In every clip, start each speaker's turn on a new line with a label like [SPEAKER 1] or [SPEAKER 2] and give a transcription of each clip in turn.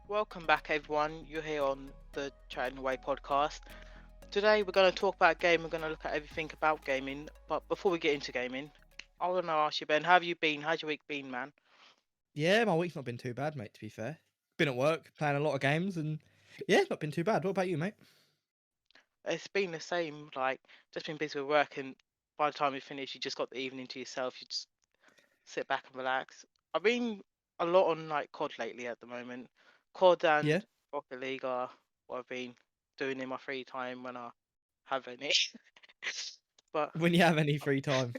[SPEAKER 1] Welcome back, everyone. You're here on the Chatting Away podcast. Today, we're going to talk about game. We're going to look at everything about gaming. But before we get into gaming, I want to ask you, Ben, how have you been? How's your week been, man?
[SPEAKER 2] Yeah, my week's not been too bad, mate, to be fair. Been at work, playing a lot of games, and yeah, it's not been too bad. What about you, mate?
[SPEAKER 1] It's been the same. Like, just been busy with work, and by the time you finish, you just got the evening to yourself. You just sit back and relax. I've been a lot on like COD lately at the moment. COD
[SPEAKER 2] Yeah,
[SPEAKER 1] and Rocket League are what I've been doing in my free time when I have any. But
[SPEAKER 2] when you have any free time.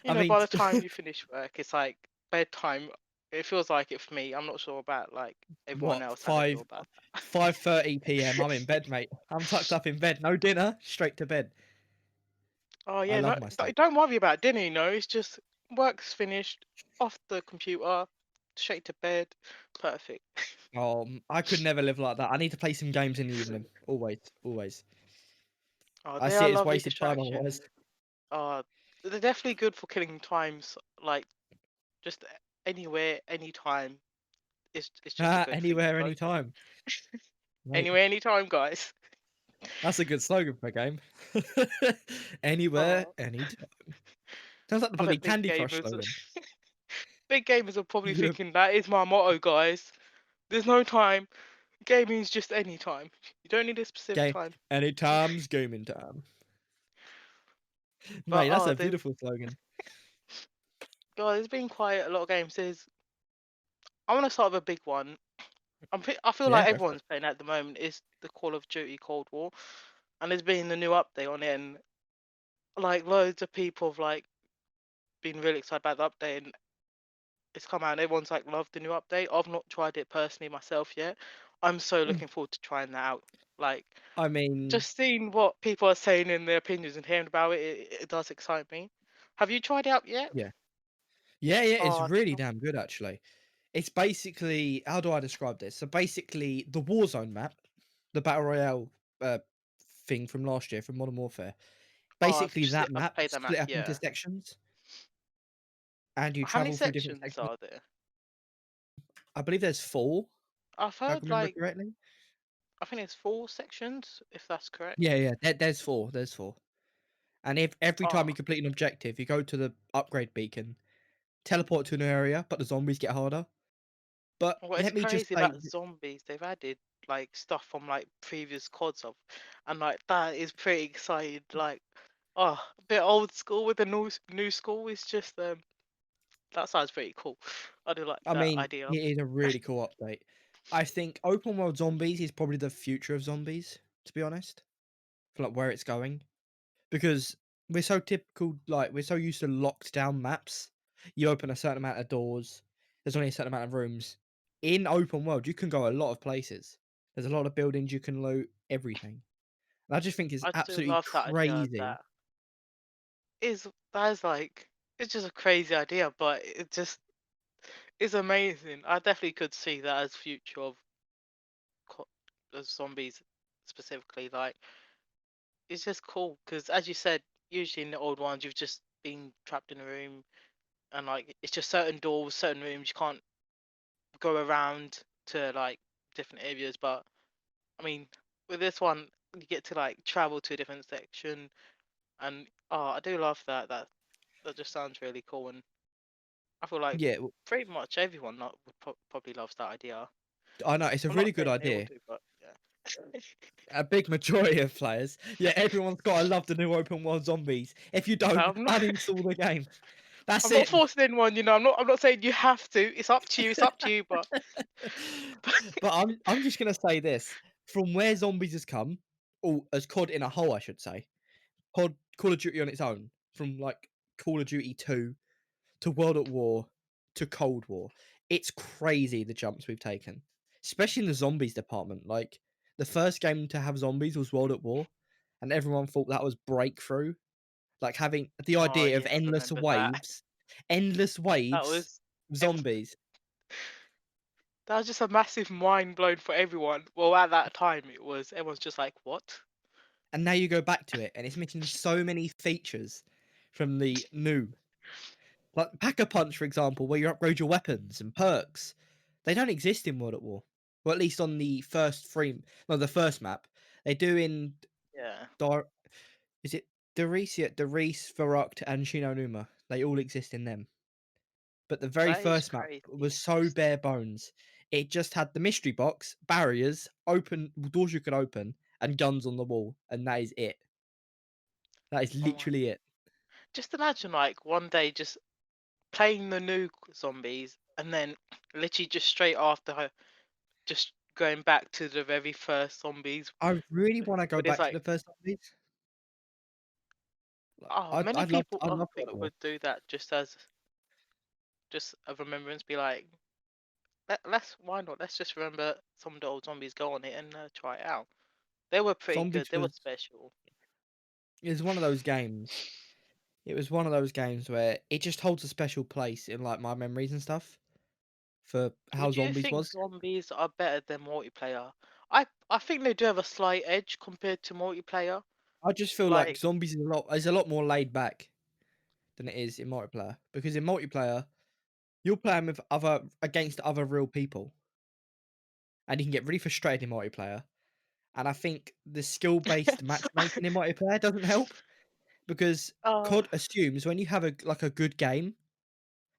[SPEAKER 1] you
[SPEAKER 2] I
[SPEAKER 1] know,
[SPEAKER 2] mean,
[SPEAKER 1] by the time you finish work, it's like bedtime. It feels like it for me. I'm not sure about like everyone
[SPEAKER 2] what
[SPEAKER 1] else how they feel
[SPEAKER 2] five
[SPEAKER 1] about that.
[SPEAKER 2] 5:30 p.m. I'm in bed, mate. I'm tucked up in bed. No dinner, straight to bed.
[SPEAKER 1] Oh
[SPEAKER 2] I
[SPEAKER 1] yeah, no,
[SPEAKER 2] love my sleep.
[SPEAKER 1] don't worry about dinner. You know, it's just work's finished, off the computer, straight to bed, perfect.
[SPEAKER 2] I could never live like that. I need to play some games in the evening. Always, always.
[SPEAKER 1] Oh,
[SPEAKER 2] I
[SPEAKER 1] they
[SPEAKER 2] see
[SPEAKER 1] are
[SPEAKER 2] it as
[SPEAKER 1] lovely
[SPEAKER 2] wasted time
[SPEAKER 1] distraction.
[SPEAKER 2] otherwise.
[SPEAKER 1] Uh, they're definitely good for killing times. Like just anywhere, anytime. It's just a good thing.
[SPEAKER 2] Anywhere,
[SPEAKER 1] Both
[SPEAKER 2] anytime, mate.
[SPEAKER 1] anywhere, anytime, guys.
[SPEAKER 2] That's a good slogan for a game. Anywhere,
[SPEAKER 1] Oh,
[SPEAKER 2] anytime. Sounds like the
[SPEAKER 1] I
[SPEAKER 2] bloody
[SPEAKER 1] bet big
[SPEAKER 2] Candy Crush
[SPEAKER 1] gamers.
[SPEAKER 2] slogan.
[SPEAKER 1] Big gamers are probably
[SPEAKER 2] You
[SPEAKER 1] thinking that is my motto, guys. There's no time. Gaming is just any time. You don't need a specific
[SPEAKER 2] game
[SPEAKER 1] time.
[SPEAKER 2] anytime's gaming time.
[SPEAKER 1] But
[SPEAKER 2] Mate, that's a beautiful slogan.
[SPEAKER 1] there's been quite a lot of games. I want to start with a big one. I feel
[SPEAKER 2] Yeah,
[SPEAKER 1] like
[SPEAKER 2] go for it.
[SPEAKER 1] everyone's playing at the moment is the Call of Duty Cold War, and there's been a new update on it, and like loads of people have like been really excited about the update, and it's come out and everyone's like loved the new update. I've not tried it personally myself yet. I'm so
[SPEAKER 2] Mm.
[SPEAKER 1] looking forward to trying that out. Like
[SPEAKER 2] I mean,
[SPEAKER 1] just seeing what people are saying in their opinions and hearing about it, it does excite me. Have you tried it out yet?
[SPEAKER 2] yeah. Yeah, it's
[SPEAKER 1] Oh, I
[SPEAKER 2] really
[SPEAKER 1] can't-
[SPEAKER 2] damn good actually. It's basically, how do I describe this? So basically, the Warzone map, the Battle Royale uh, thing from last year, from Modern Warfare,
[SPEAKER 1] oh,
[SPEAKER 2] basically that
[SPEAKER 1] I've
[SPEAKER 2] map
[SPEAKER 1] played that map.
[SPEAKER 2] split up into
[SPEAKER 1] Yeah.
[SPEAKER 2] sections, and you
[SPEAKER 1] How many
[SPEAKER 2] travel through different
[SPEAKER 1] sections
[SPEAKER 2] sections.
[SPEAKER 1] are there?
[SPEAKER 2] I believe there's four,
[SPEAKER 1] I've
[SPEAKER 2] if I can
[SPEAKER 1] heard
[SPEAKER 2] remember
[SPEAKER 1] like
[SPEAKER 2] correctly.
[SPEAKER 1] I think it's 4 sections, if that's correct.
[SPEAKER 2] Yeah, there's four. There's four. And if every time
[SPEAKER 1] Oh,
[SPEAKER 2] you complete an objective, you go to the upgrade beacon, teleport to an area, but the zombies get harder. But
[SPEAKER 1] well, it's
[SPEAKER 2] let me just
[SPEAKER 1] crazy
[SPEAKER 2] say,
[SPEAKER 1] about zombies. They've added like stuff from like previous CODs of, and like that is pretty exciting. Like, oh, a bit old school with the new school is just that sounds pretty cool. I do like
[SPEAKER 2] I
[SPEAKER 1] that
[SPEAKER 2] mean,
[SPEAKER 1] idea.
[SPEAKER 2] it is a really cool update. I think open world zombies is probably the future of zombies, to be honest, for like where it's going. Because we're so typical, like we're so used to locked down maps. You open a certain amount of doors. There's only a certain amount of rooms. In open world, you can go a lot of places. There's a lot of buildings you can loot, everything. And I just think it's
[SPEAKER 1] I do
[SPEAKER 2] absolutely
[SPEAKER 1] love that idea.
[SPEAKER 2] crazy.
[SPEAKER 1] That is like it's just a crazy idea, but it just is amazing. I definitely could see that as future of co- of zombies specifically. Like it's just cool because, as you said, usually in the old ones you've just been trapped in a room and like it's just certain doors, certain rooms you can't go around to like different areas. But I mean, with this one, you get to like travel to a different section, and oh, I do love that. That just sounds really cool, and I feel like
[SPEAKER 2] Yeah,
[SPEAKER 1] pretty much everyone probably loves that idea.
[SPEAKER 2] I know it's a
[SPEAKER 1] I'm not
[SPEAKER 2] really good
[SPEAKER 1] saying they all
[SPEAKER 2] idea.
[SPEAKER 1] do, but yeah.
[SPEAKER 2] A big majority of players. Yeah, everyone's got to love the new open world zombies. If you don't,
[SPEAKER 1] I'm not.
[SPEAKER 2] uninstall the game. That's
[SPEAKER 1] I'm not
[SPEAKER 2] it.
[SPEAKER 1] forcing anyone. You know, I'm not saying you have to. It's up to you. It's up to you. But
[SPEAKER 2] But I'm just gonna say this: from where zombies has come, or as COD in a whole, I should say, Call of Duty on its own, from like Call of Duty 2 to World at War to Cold War, it's crazy the jumps we've taken, especially in the zombies department. Like the first game to have zombies was World at War, and everyone thought that was breakthrough. Like having the
[SPEAKER 1] oh
[SPEAKER 2] idea of
[SPEAKER 1] yeah, I remember that.
[SPEAKER 2] endless
[SPEAKER 1] That
[SPEAKER 2] waves,
[SPEAKER 1] was
[SPEAKER 2] of
[SPEAKER 1] ev-
[SPEAKER 2] zombies.
[SPEAKER 1] that was just a massive mind blown for everyone. Well, at that time, it was everyone's just like, "What?"
[SPEAKER 2] And now you go back to it, and it's missing so many features from the new. Like Pack a Punch, for example, where you upgrade your weapons and perks. They don't exist in World at War. Well, at least on the first free no, the first map. They do in
[SPEAKER 1] Yeah,
[SPEAKER 2] Dar is it Daricia, Darice, Verruct, and Shinonuma? They all exist in them. But the very
[SPEAKER 1] that is
[SPEAKER 2] first map
[SPEAKER 1] crazy.
[SPEAKER 2] was so bare bones. It just had the mystery box, barriers, open doors you could open, and guns on the wall, and that is it. That is
[SPEAKER 1] Oh my.
[SPEAKER 2] literally it.
[SPEAKER 1] Just imagine like one day just playing the new zombies and then literally just straight after her, just going back to the very first zombies.
[SPEAKER 2] I really want to go
[SPEAKER 1] But it's
[SPEAKER 2] back to
[SPEAKER 1] like,
[SPEAKER 2] the first zombies. Like,
[SPEAKER 1] oh,
[SPEAKER 2] I'd,
[SPEAKER 1] many
[SPEAKER 2] I'd love,
[SPEAKER 1] people
[SPEAKER 2] I'd
[SPEAKER 1] I
[SPEAKER 2] love
[SPEAKER 1] think
[SPEAKER 2] that more.
[SPEAKER 1] would do that just as just a remembrance. Be like, let's why not? Let's just remember some of the old zombies. Go on it and try it out. They were pretty good.
[SPEAKER 2] Zombies
[SPEAKER 1] They were
[SPEAKER 2] was
[SPEAKER 1] special.
[SPEAKER 2] is one of those games. It was one of those games where it just holds a special place in like my memories and stuff for how
[SPEAKER 1] Would you
[SPEAKER 2] zombies
[SPEAKER 1] think
[SPEAKER 2] was.
[SPEAKER 1] zombies are better than multiplayer? I think they do have a slight edge compared to multiplayer.
[SPEAKER 2] I just feel like
[SPEAKER 1] Like,
[SPEAKER 2] zombies is a lot more laid back than it is in multiplayer because in multiplayer you're playing with other against other real people and you can get really frustrated in multiplayer. And I think the skill based matchmaking in multiplayer doesn't help because
[SPEAKER 1] uh,
[SPEAKER 2] COD assumes when you have a like a good game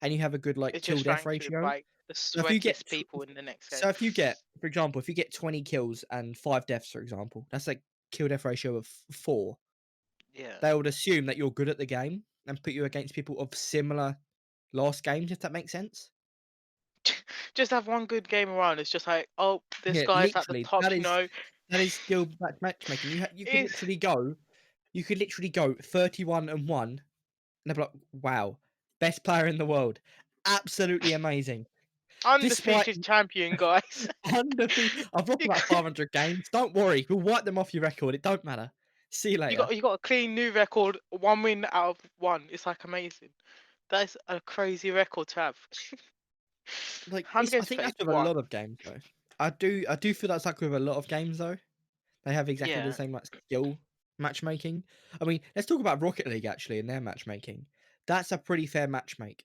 [SPEAKER 2] and you have a good like
[SPEAKER 1] it
[SPEAKER 2] kill
[SPEAKER 1] just
[SPEAKER 2] death
[SPEAKER 1] ranks with
[SPEAKER 2] ratio.
[SPEAKER 1] like the
[SPEAKER 2] So if you get
[SPEAKER 1] sweatiest people in the next game.
[SPEAKER 2] so if you get, for example, if you get 20 kills and 5 deaths, for example, that's like kill death ratio of 4.
[SPEAKER 1] Yeah.
[SPEAKER 2] They would assume that you're good at the game and put you against people of similar last games, if that makes sense.
[SPEAKER 1] Just have one good game around. It's just like, oh, this
[SPEAKER 2] Yeah,
[SPEAKER 1] guy's at the
[SPEAKER 2] literally,
[SPEAKER 1] top, you know.
[SPEAKER 2] that is skill matchmaking. You could
[SPEAKER 1] It's
[SPEAKER 2] literally go, 31-1, and they'll be like, "Wow, best player in the world, absolutely amazing." Despite
[SPEAKER 1] undefeated champion, guys.
[SPEAKER 2] I've lost
[SPEAKER 1] you
[SPEAKER 2] about
[SPEAKER 1] got
[SPEAKER 2] 500 games. Don't worry, we'll wipe them off your record. It don't matter. See you later.
[SPEAKER 1] you got a clean new record, one win out of one. It's like amazing. That's a crazy record to have.
[SPEAKER 2] Like,
[SPEAKER 1] How many
[SPEAKER 2] I
[SPEAKER 1] games you
[SPEAKER 2] think
[SPEAKER 1] played?
[SPEAKER 2] that's with a
[SPEAKER 1] One.
[SPEAKER 2] lot of games though. I do feel that's like with a lot of games though. They have exactly the
[SPEAKER 1] Yeah,
[SPEAKER 2] same like skill matchmaking. I mean, let's talk about Rocket League actually in their matchmaking. That's a pretty fair matchmake.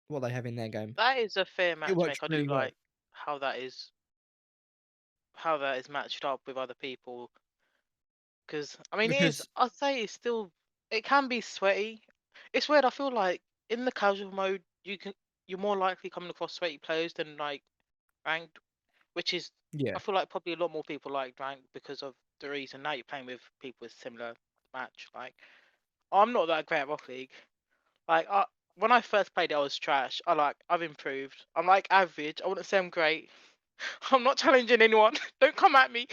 [SPEAKER 2] What they have in their game.
[SPEAKER 1] that is a fair
[SPEAKER 2] It works
[SPEAKER 1] matchmake. I do
[SPEAKER 2] really well
[SPEAKER 1] like how that is how that is matched up with other people. Because I mean, it is.
[SPEAKER 2] because
[SPEAKER 1] I'd say it's still. It can be sweaty. It's weird. I feel like in the casual mode, you're more likely coming across sweaty players than like ranked, which is.
[SPEAKER 2] yeah,
[SPEAKER 1] I feel like probably a lot more people like ranked because of the reason now you're playing with people with similar match. Like I'm not that great at Rocket League. Like when I first played it, I was trash. I've improved. I'm like average. I wouldn't say I'm great. I'm not challenging anyone. Don't come at me.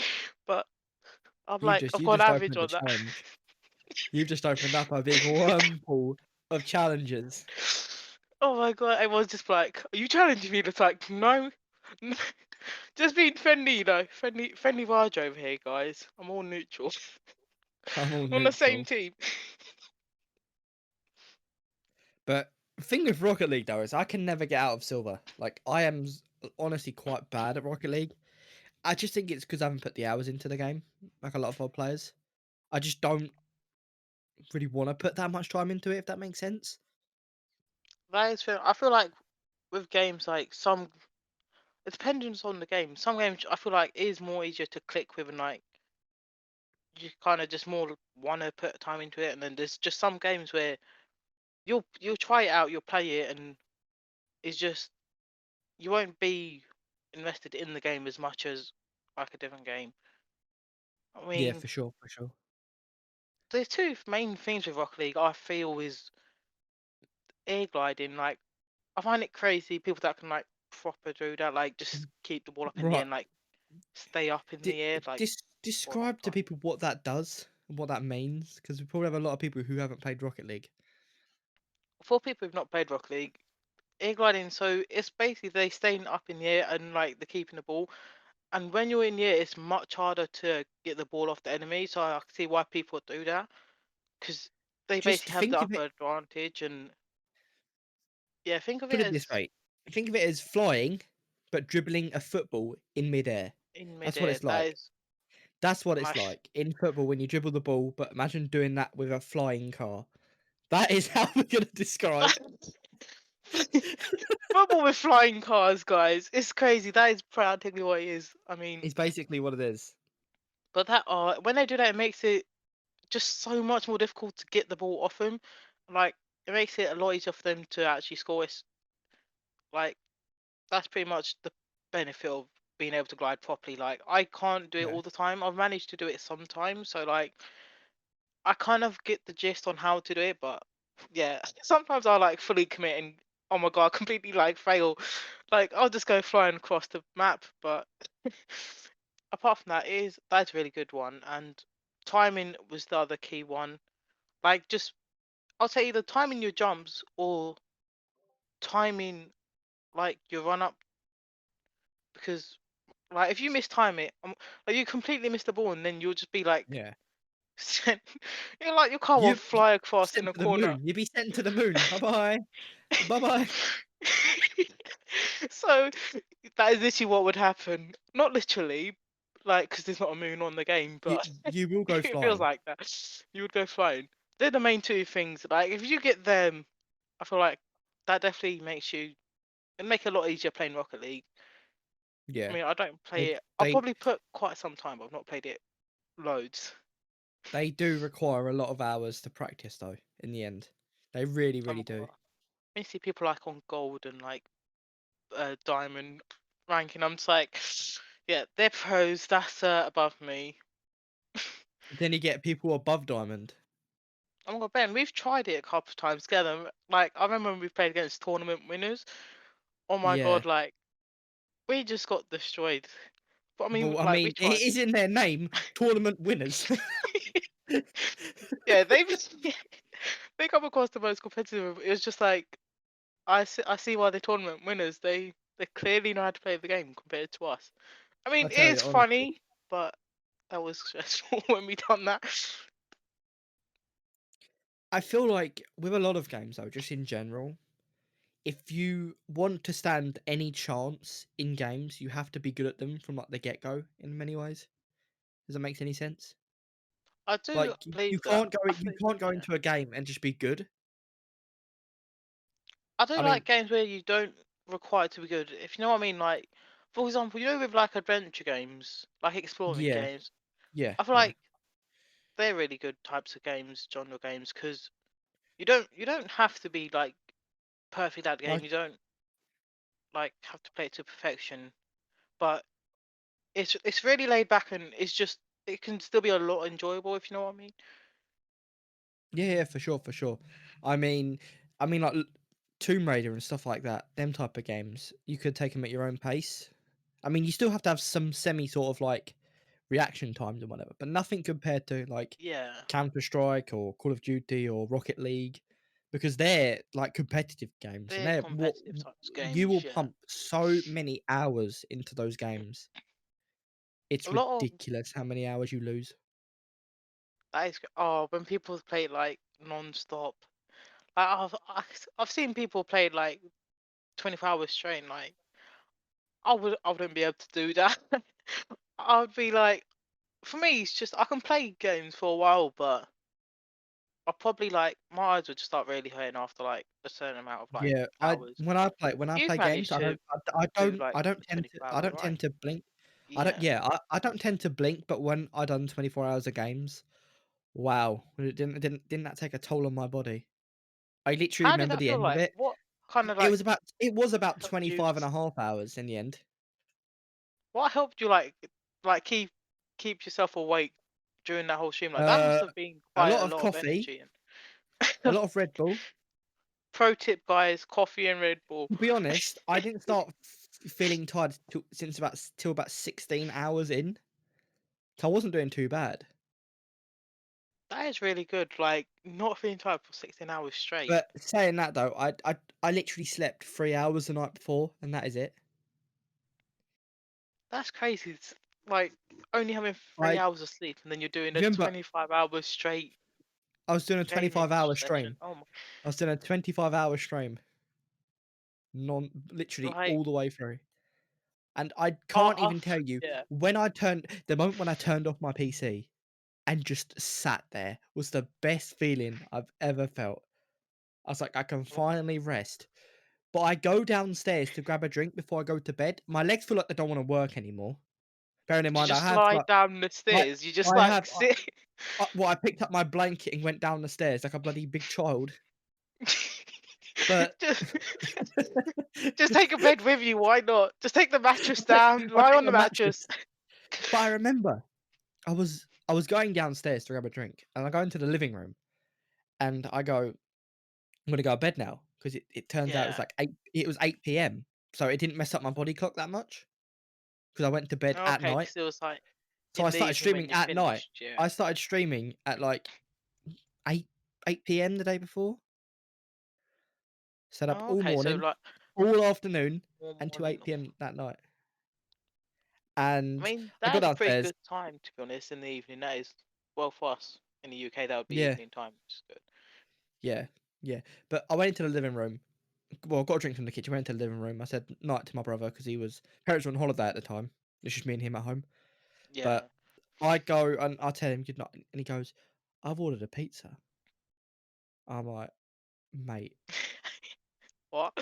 [SPEAKER 1] But I'm like I've
[SPEAKER 2] you
[SPEAKER 1] got
[SPEAKER 2] just
[SPEAKER 1] average
[SPEAKER 2] opened a
[SPEAKER 1] on that.
[SPEAKER 2] challenge. You've just opened up a big wormhole of challenges.
[SPEAKER 1] Oh my god, everyone's just like, are you challenging me? It's like, no. Just being friendly, you know. Friendly vibes over here, guys. I'm all neutral.
[SPEAKER 2] I'm all
[SPEAKER 1] We're on the same
[SPEAKER 2] neutral.
[SPEAKER 1] team.
[SPEAKER 2] But the thing with Rocket League though is I can never get out of silver. Like I am honestly quite bad at Rocket League. I just think it's because I haven't put the hours into the game, like a lot of other players. I just don't really want to put that much time into it, if that makes sense.
[SPEAKER 1] That is fair. I feel like with games like some, it depends on the game. Some games I feel like it is more easier to click with and like you kind of just more want to put time into it. And then there's just some games where you'll try it out, you'll play it, and it's just you won't be invested in the game as much as like a different game. I
[SPEAKER 2] Yeah,
[SPEAKER 1] mean,
[SPEAKER 2] for sure, for sure.
[SPEAKER 1] the two main things with Rocket League I feel is air gliding. Like I find it crazy people that can like proper do that, like just keep the ball up in the air
[SPEAKER 2] Right.
[SPEAKER 1] and like stay up in the air, like for a long
[SPEAKER 2] Describe to
[SPEAKER 1] time.
[SPEAKER 2] people what that does and what that means, because we probably have a lot of people who haven't played Rocket League.
[SPEAKER 1] For people who've not played Rocket League, air gliding, so it's basically they staying up in the air and like they're keeping the ball. And when you're in the air, it's much harder to get the ball off the enemy. So I can see why people do that because they
[SPEAKER 2] Just
[SPEAKER 1] basically have the upper advantage. And yeah, think of
[SPEAKER 2] put
[SPEAKER 1] it
[SPEAKER 2] it this
[SPEAKER 1] as
[SPEAKER 2] way. Think of it as flying, but dribbling a football in midair.
[SPEAKER 1] in
[SPEAKER 2] That's what
[SPEAKER 1] midair.
[SPEAKER 2] it's
[SPEAKER 1] That
[SPEAKER 2] like.
[SPEAKER 1] is
[SPEAKER 2] That's what
[SPEAKER 1] my
[SPEAKER 2] it's like in football when you dribble the ball, but imagine doing that with a flying car. That is how we're gonna describe
[SPEAKER 1] Football with flying cars, guys. It's crazy. That is practically what it is. I mean,
[SPEAKER 2] It's basically what it is.
[SPEAKER 1] but that when they do that, it makes it just so much more difficult to get the ball off them. Like it makes it a lot easier for them to actually score. It's like that's pretty much the benefit of being able to glide properly. Like I can't do it
[SPEAKER 2] Yeah.
[SPEAKER 1] all the time. I've managed to do it sometimes. So like I kind of get the gist on how to do it, but yeah, sometimes I like fully commit and oh my god, completely like fail. Like I'll just go flying across the map, but apart from that, that's a really good one. And timing was the other key one. Like just I'll say either timing your jumps or timing like your run up because like if you mistime it, like you completely miss the ball and then you'll just be like
[SPEAKER 2] Yeah.
[SPEAKER 1] sent, like your car will
[SPEAKER 2] You
[SPEAKER 1] fly across in
[SPEAKER 2] sent
[SPEAKER 1] a
[SPEAKER 2] to the
[SPEAKER 1] corner.
[SPEAKER 2] moon. You'd be sent to the moon. Bye bye. Bye bye.
[SPEAKER 1] So that is literally what would happen. Not literally, like because there's not a moon on the game,
[SPEAKER 2] You
[SPEAKER 1] but
[SPEAKER 2] you will go
[SPEAKER 1] it feels
[SPEAKER 2] flying.
[SPEAKER 1] like that. You would go flying. They're the main two things. Like if you get them, I feel like that definitely makes you it make it a lot easier playing Rocket League. I
[SPEAKER 2] Yeah.
[SPEAKER 1] mean, I don't
[SPEAKER 2] They
[SPEAKER 1] play it. I'll
[SPEAKER 2] they
[SPEAKER 1] probably put quite some time, but I've not played it loads.
[SPEAKER 2] they do require a lot of hours to practice though, in the end. They really,
[SPEAKER 1] Oh my
[SPEAKER 2] really do.
[SPEAKER 1] god. When you see people like on gold and like diamond ranking, I'm just like, yeah, they're pros. That's above me.
[SPEAKER 2] Then you get people above diamond.
[SPEAKER 1] Oh my god, Ben, we've tried it a couple of times together. Like, I remember when we played against tournament winners. Oh my
[SPEAKER 2] Yeah.
[SPEAKER 1] god, like, we just got destroyed. But I mean,
[SPEAKER 2] Well, I
[SPEAKER 1] like, we
[SPEAKER 2] mean, it
[SPEAKER 1] tried.
[SPEAKER 2] is in their name, tournament winners.
[SPEAKER 1] Yeah, they they come across the most competitive. It was just like I see why they're tournament winners. They clearly know how to play the game compared to us. I mean,
[SPEAKER 2] I
[SPEAKER 1] it
[SPEAKER 2] tell you
[SPEAKER 1] is
[SPEAKER 2] honestly.
[SPEAKER 1] funny, but that was stressful when we done that.
[SPEAKER 2] I feel like with a lot of games though, just in general, if you want to stand any chance in games, you have to be good at them from like the get go in many ways. Does that make any sense?
[SPEAKER 1] I do
[SPEAKER 2] Like
[SPEAKER 1] believe that. I
[SPEAKER 2] you
[SPEAKER 1] think,
[SPEAKER 2] can't go
[SPEAKER 1] yeah,
[SPEAKER 2] into a game and just be good.
[SPEAKER 1] I do
[SPEAKER 2] I mean,
[SPEAKER 1] like games where you don't require to be good. If you know what I mean, like for example, you know, with like adventure games, like exploring
[SPEAKER 2] yeah,
[SPEAKER 1] games,
[SPEAKER 2] yeah,
[SPEAKER 1] I feel
[SPEAKER 2] yeah.
[SPEAKER 1] like they're really good types of games, genre games, because you don't have to be like perfect at the game.
[SPEAKER 2] Like
[SPEAKER 1] You don't like have to play it to perfection, but it's really laid back and it's just it can still be a lot enjoyable if you know what I mean.
[SPEAKER 2] yeah, yeah, for sure, for sure. I mean, like Tomb Raider and stuff like that. Them type of games, you could take them at your own pace. I mean, you still have to have some semi sort of like reaction times and whatever, but nothing compared to like
[SPEAKER 1] Yeah,
[SPEAKER 2] Counter Strike or Call of Duty or Rocket League, because they're like competitive games and
[SPEAKER 1] they're
[SPEAKER 2] they're what
[SPEAKER 1] competitive types of
[SPEAKER 2] you
[SPEAKER 1] games.
[SPEAKER 2] will
[SPEAKER 1] Yeah,
[SPEAKER 2] pump so many hours into those games.
[SPEAKER 1] a
[SPEAKER 2] It's
[SPEAKER 1] lot of
[SPEAKER 2] ridiculous how many hours you lose.
[SPEAKER 1] that is oh when people play like non-stop. Like I've seen people play like 24 hours straight. Like I wouldn't be able to do that. I would be like, for me, it's just I can play games for a while, but I probably like my eyes would just start really hurting after like a certain amount of like
[SPEAKER 2] Yeah, I
[SPEAKER 1] hours.
[SPEAKER 2] when I
[SPEAKER 1] You've
[SPEAKER 2] play games,
[SPEAKER 1] managed to do like
[SPEAKER 2] I
[SPEAKER 1] 24 hours,
[SPEAKER 2] don't
[SPEAKER 1] right?
[SPEAKER 2] tend to blink.
[SPEAKER 1] Yeah.
[SPEAKER 2] I don't tend to blink, but when I done 24 hours of games, wow, didn't that take a toll on my body? I literally
[SPEAKER 1] How did
[SPEAKER 2] remember
[SPEAKER 1] that
[SPEAKER 2] the
[SPEAKER 1] feel
[SPEAKER 2] end of
[SPEAKER 1] like?
[SPEAKER 2] it.
[SPEAKER 1] What kind of like
[SPEAKER 2] It was about
[SPEAKER 1] helped you?
[SPEAKER 2] 25 and a half hours in the end.
[SPEAKER 1] What helped you like keep yourself awake during that whole stream? Like that must
[SPEAKER 2] Uh,
[SPEAKER 1] have been
[SPEAKER 2] a
[SPEAKER 1] quite
[SPEAKER 2] lot
[SPEAKER 1] a
[SPEAKER 2] of
[SPEAKER 1] lot of
[SPEAKER 2] coffee,
[SPEAKER 1] energy.
[SPEAKER 2] a
[SPEAKER 1] And
[SPEAKER 2] lot of Red Bull.
[SPEAKER 1] pro tip, guys: coffee and Red Bull.
[SPEAKER 2] To be honest, I didn't start feeling tired since till about 16 hours in. So I wasn't doing too bad.
[SPEAKER 1] That is really good. Like not feeling tired for 16 hours straight.
[SPEAKER 2] But saying that though, I literally slept 3 hours the night before, and that is it.
[SPEAKER 1] That's crazy. It's like only having three
[SPEAKER 2] I
[SPEAKER 1] hours of sleep and then you're doing a
[SPEAKER 2] remember
[SPEAKER 1] 25 hours straight
[SPEAKER 2] I was doing a
[SPEAKER 1] gaming
[SPEAKER 2] 25-hour
[SPEAKER 1] session.
[SPEAKER 2] stream.
[SPEAKER 1] Oh my,
[SPEAKER 2] I was doing a 25-hour stream, literally
[SPEAKER 1] like,
[SPEAKER 2] all the way through. And I
[SPEAKER 1] oh,
[SPEAKER 2] can't even tell you
[SPEAKER 1] yeah.
[SPEAKER 2] when I turned the moment when I turned off my PC and just sat there was the best feeling I've ever felt. I was like, I can finally rest. but I go downstairs to grab a drink before I go to bed. My legs feel like they don't want to work anymore. Bearing in
[SPEAKER 1] You
[SPEAKER 2] mind, I
[SPEAKER 1] just
[SPEAKER 2] have
[SPEAKER 1] lie
[SPEAKER 2] like
[SPEAKER 1] down the
[SPEAKER 2] I
[SPEAKER 1] stairs. You just
[SPEAKER 2] I
[SPEAKER 1] like
[SPEAKER 2] have
[SPEAKER 1] sit.
[SPEAKER 2] well, I picked up my blanket and went down the stairs like a bloody big child. But
[SPEAKER 1] just, just take a bed with you. Why not? Just take the mattress
[SPEAKER 2] I
[SPEAKER 1] down.
[SPEAKER 2] I
[SPEAKER 1] Lie
[SPEAKER 2] took
[SPEAKER 1] on
[SPEAKER 2] the
[SPEAKER 1] the mattress.
[SPEAKER 2] mattress. But I remember I was going downstairs to grab a drink, and I go into the living room, and I go, "I'm gonna go to bed now," 'cause it turns out
[SPEAKER 1] Yeah.
[SPEAKER 2] it was 8 p.m., so it didn't mess up my body clock that much because I went to bed at
[SPEAKER 1] Okay,
[SPEAKER 2] night.
[SPEAKER 1] because it was like
[SPEAKER 2] So I
[SPEAKER 1] in the
[SPEAKER 2] started
[SPEAKER 1] evening when
[SPEAKER 2] streaming
[SPEAKER 1] you
[SPEAKER 2] at night.
[SPEAKER 1] finished. Yeah.
[SPEAKER 2] I started streaming at, like, 8 8 p.m. the day before. Set up
[SPEAKER 1] Oh,
[SPEAKER 2] all
[SPEAKER 1] okay, so
[SPEAKER 2] morning,
[SPEAKER 1] like
[SPEAKER 2] all afternoon,
[SPEAKER 1] more
[SPEAKER 2] until
[SPEAKER 1] morning.
[SPEAKER 2] 8 p.m. that night.
[SPEAKER 1] I
[SPEAKER 2] And
[SPEAKER 1] mean,
[SPEAKER 2] I got
[SPEAKER 1] that is a pretty
[SPEAKER 2] downstairs.
[SPEAKER 1] good time to be honest. In the evening, that is well for us in the UK. That would be
[SPEAKER 2] Yeah,
[SPEAKER 1] evening time, which is good.
[SPEAKER 2] yeah, yeah. But I went into the living room. Well, I got a drink from the kitchen, went into the living room. I said night to my brother because parents were on holiday at the time. It's just me and him at home.
[SPEAKER 1] Yeah.
[SPEAKER 2] But I go and I tell him good night, and he goes, "I've ordered a pizza." I'm like, "Mate,
[SPEAKER 1] What?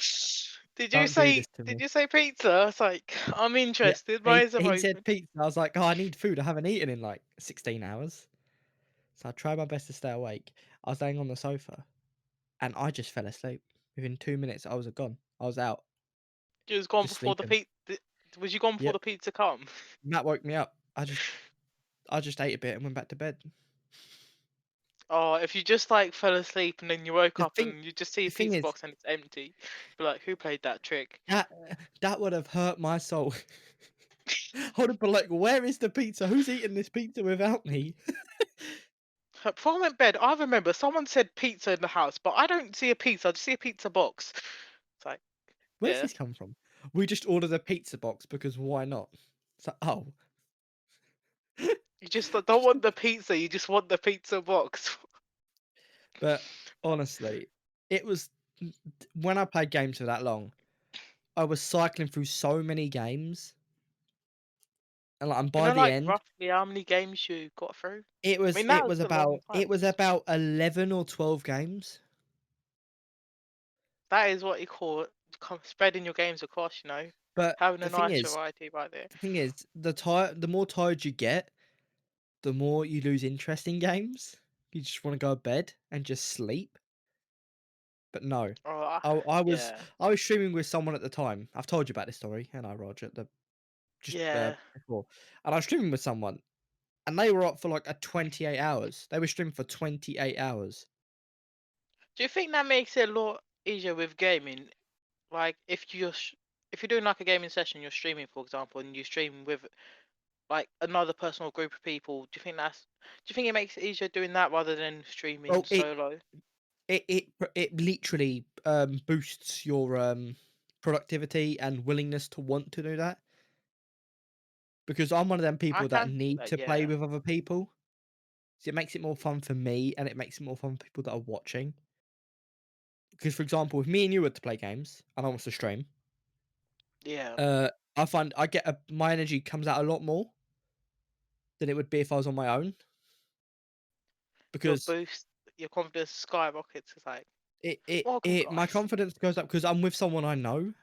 [SPEAKER 1] Did you
[SPEAKER 2] don't do
[SPEAKER 1] say?
[SPEAKER 2] this to
[SPEAKER 1] Did
[SPEAKER 2] me."
[SPEAKER 1] you say pizza? It's like I'm
[SPEAKER 2] Yeah,
[SPEAKER 1] interested. My eyes are
[SPEAKER 2] he said
[SPEAKER 1] open.
[SPEAKER 2] pizza. I was like, "Oh, I need food. I haven't eaten in like 16 hours." So I tried my best to stay awake. I was laying on the sofa and I just fell asleep. Within 2 minutes, I was gone. I was out,
[SPEAKER 1] You was gone
[SPEAKER 2] just
[SPEAKER 1] before the
[SPEAKER 2] sleeping.
[SPEAKER 1] pizza. Was you gone before
[SPEAKER 2] Yep.
[SPEAKER 1] the pizza come?
[SPEAKER 2] Matt woke me up. I just ate a bit and went back to bed.
[SPEAKER 1] Oh, if you just like fell asleep and then you woke
[SPEAKER 2] The
[SPEAKER 1] up
[SPEAKER 2] thing,
[SPEAKER 1] and you just see
[SPEAKER 2] the
[SPEAKER 1] a
[SPEAKER 2] thing
[SPEAKER 1] pizza
[SPEAKER 2] is
[SPEAKER 1] box and it's empty, be like, who played that trick?
[SPEAKER 2] that that would have hurt my soul. I would have been like, "Where is the pizza? Who's eating this pizza without me?"
[SPEAKER 1] Before I went to bed, I remember someone said pizza in the house, but I don't see a pizza. I just see a pizza box. It's like,
[SPEAKER 2] Where's
[SPEAKER 1] yeah,
[SPEAKER 2] this come from? We just ordered a pizza box because why not? So, oh,
[SPEAKER 1] you just don't want the pizza. You just want the pizza box.
[SPEAKER 2] but honestly, it was when I played games for that long. I was cycling through so many games, and
[SPEAKER 1] You
[SPEAKER 2] by
[SPEAKER 1] know,
[SPEAKER 2] the
[SPEAKER 1] like
[SPEAKER 2] end,
[SPEAKER 1] roughly how many games you got through?
[SPEAKER 2] it
[SPEAKER 1] I
[SPEAKER 2] was
[SPEAKER 1] mean,
[SPEAKER 2] it
[SPEAKER 1] that was
[SPEAKER 2] was
[SPEAKER 1] a long
[SPEAKER 2] about
[SPEAKER 1] time.
[SPEAKER 2] it was about 11 or 12 games.
[SPEAKER 1] That is what you call spreading your games across.
[SPEAKER 2] But
[SPEAKER 1] Having
[SPEAKER 2] the
[SPEAKER 1] a
[SPEAKER 2] thing
[SPEAKER 1] nice
[SPEAKER 2] is,
[SPEAKER 1] variety right there.
[SPEAKER 2] the more tired you get, the more you lose interest in games. You just want to go to bed and just sleep. But no,
[SPEAKER 1] Oh, yeah,
[SPEAKER 2] I was streaming with someone at the time. I've told you about this story, and I Roger the just
[SPEAKER 1] yeah.
[SPEAKER 2] before, and I was streaming with someone, and they were up for like a 28 hours. They were streaming for 28 hours.
[SPEAKER 1] Do you think that makes it a lot easier with gaming? Like, if you're doing like a gaming session, you're streaming, for example, and you stream with like another person or group of people. Do you think it makes it easier doing that rather than streaming
[SPEAKER 2] Well,
[SPEAKER 1] solo?
[SPEAKER 2] it literally boosts your productivity and willingness to want to do that because I'm one of them
[SPEAKER 1] I
[SPEAKER 2] people that
[SPEAKER 1] can see
[SPEAKER 2] need
[SPEAKER 1] that,
[SPEAKER 2] to play
[SPEAKER 1] yeah.
[SPEAKER 2] with other people. So it makes it more fun for me and it makes it more fun for people that are watching. Because for example, if me and you were to play games and I want to stream,
[SPEAKER 1] Yeah.
[SPEAKER 2] uh, I find my energy comes out a lot more than it would be if I was on my own
[SPEAKER 1] Your
[SPEAKER 2] because
[SPEAKER 1] boost, your confidence skyrockets. It's like, welcome,
[SPEAKER 2] my
[SPEAKER 1] guys.
[SPEAKER 2] confidence goes up because I'm with someone I know.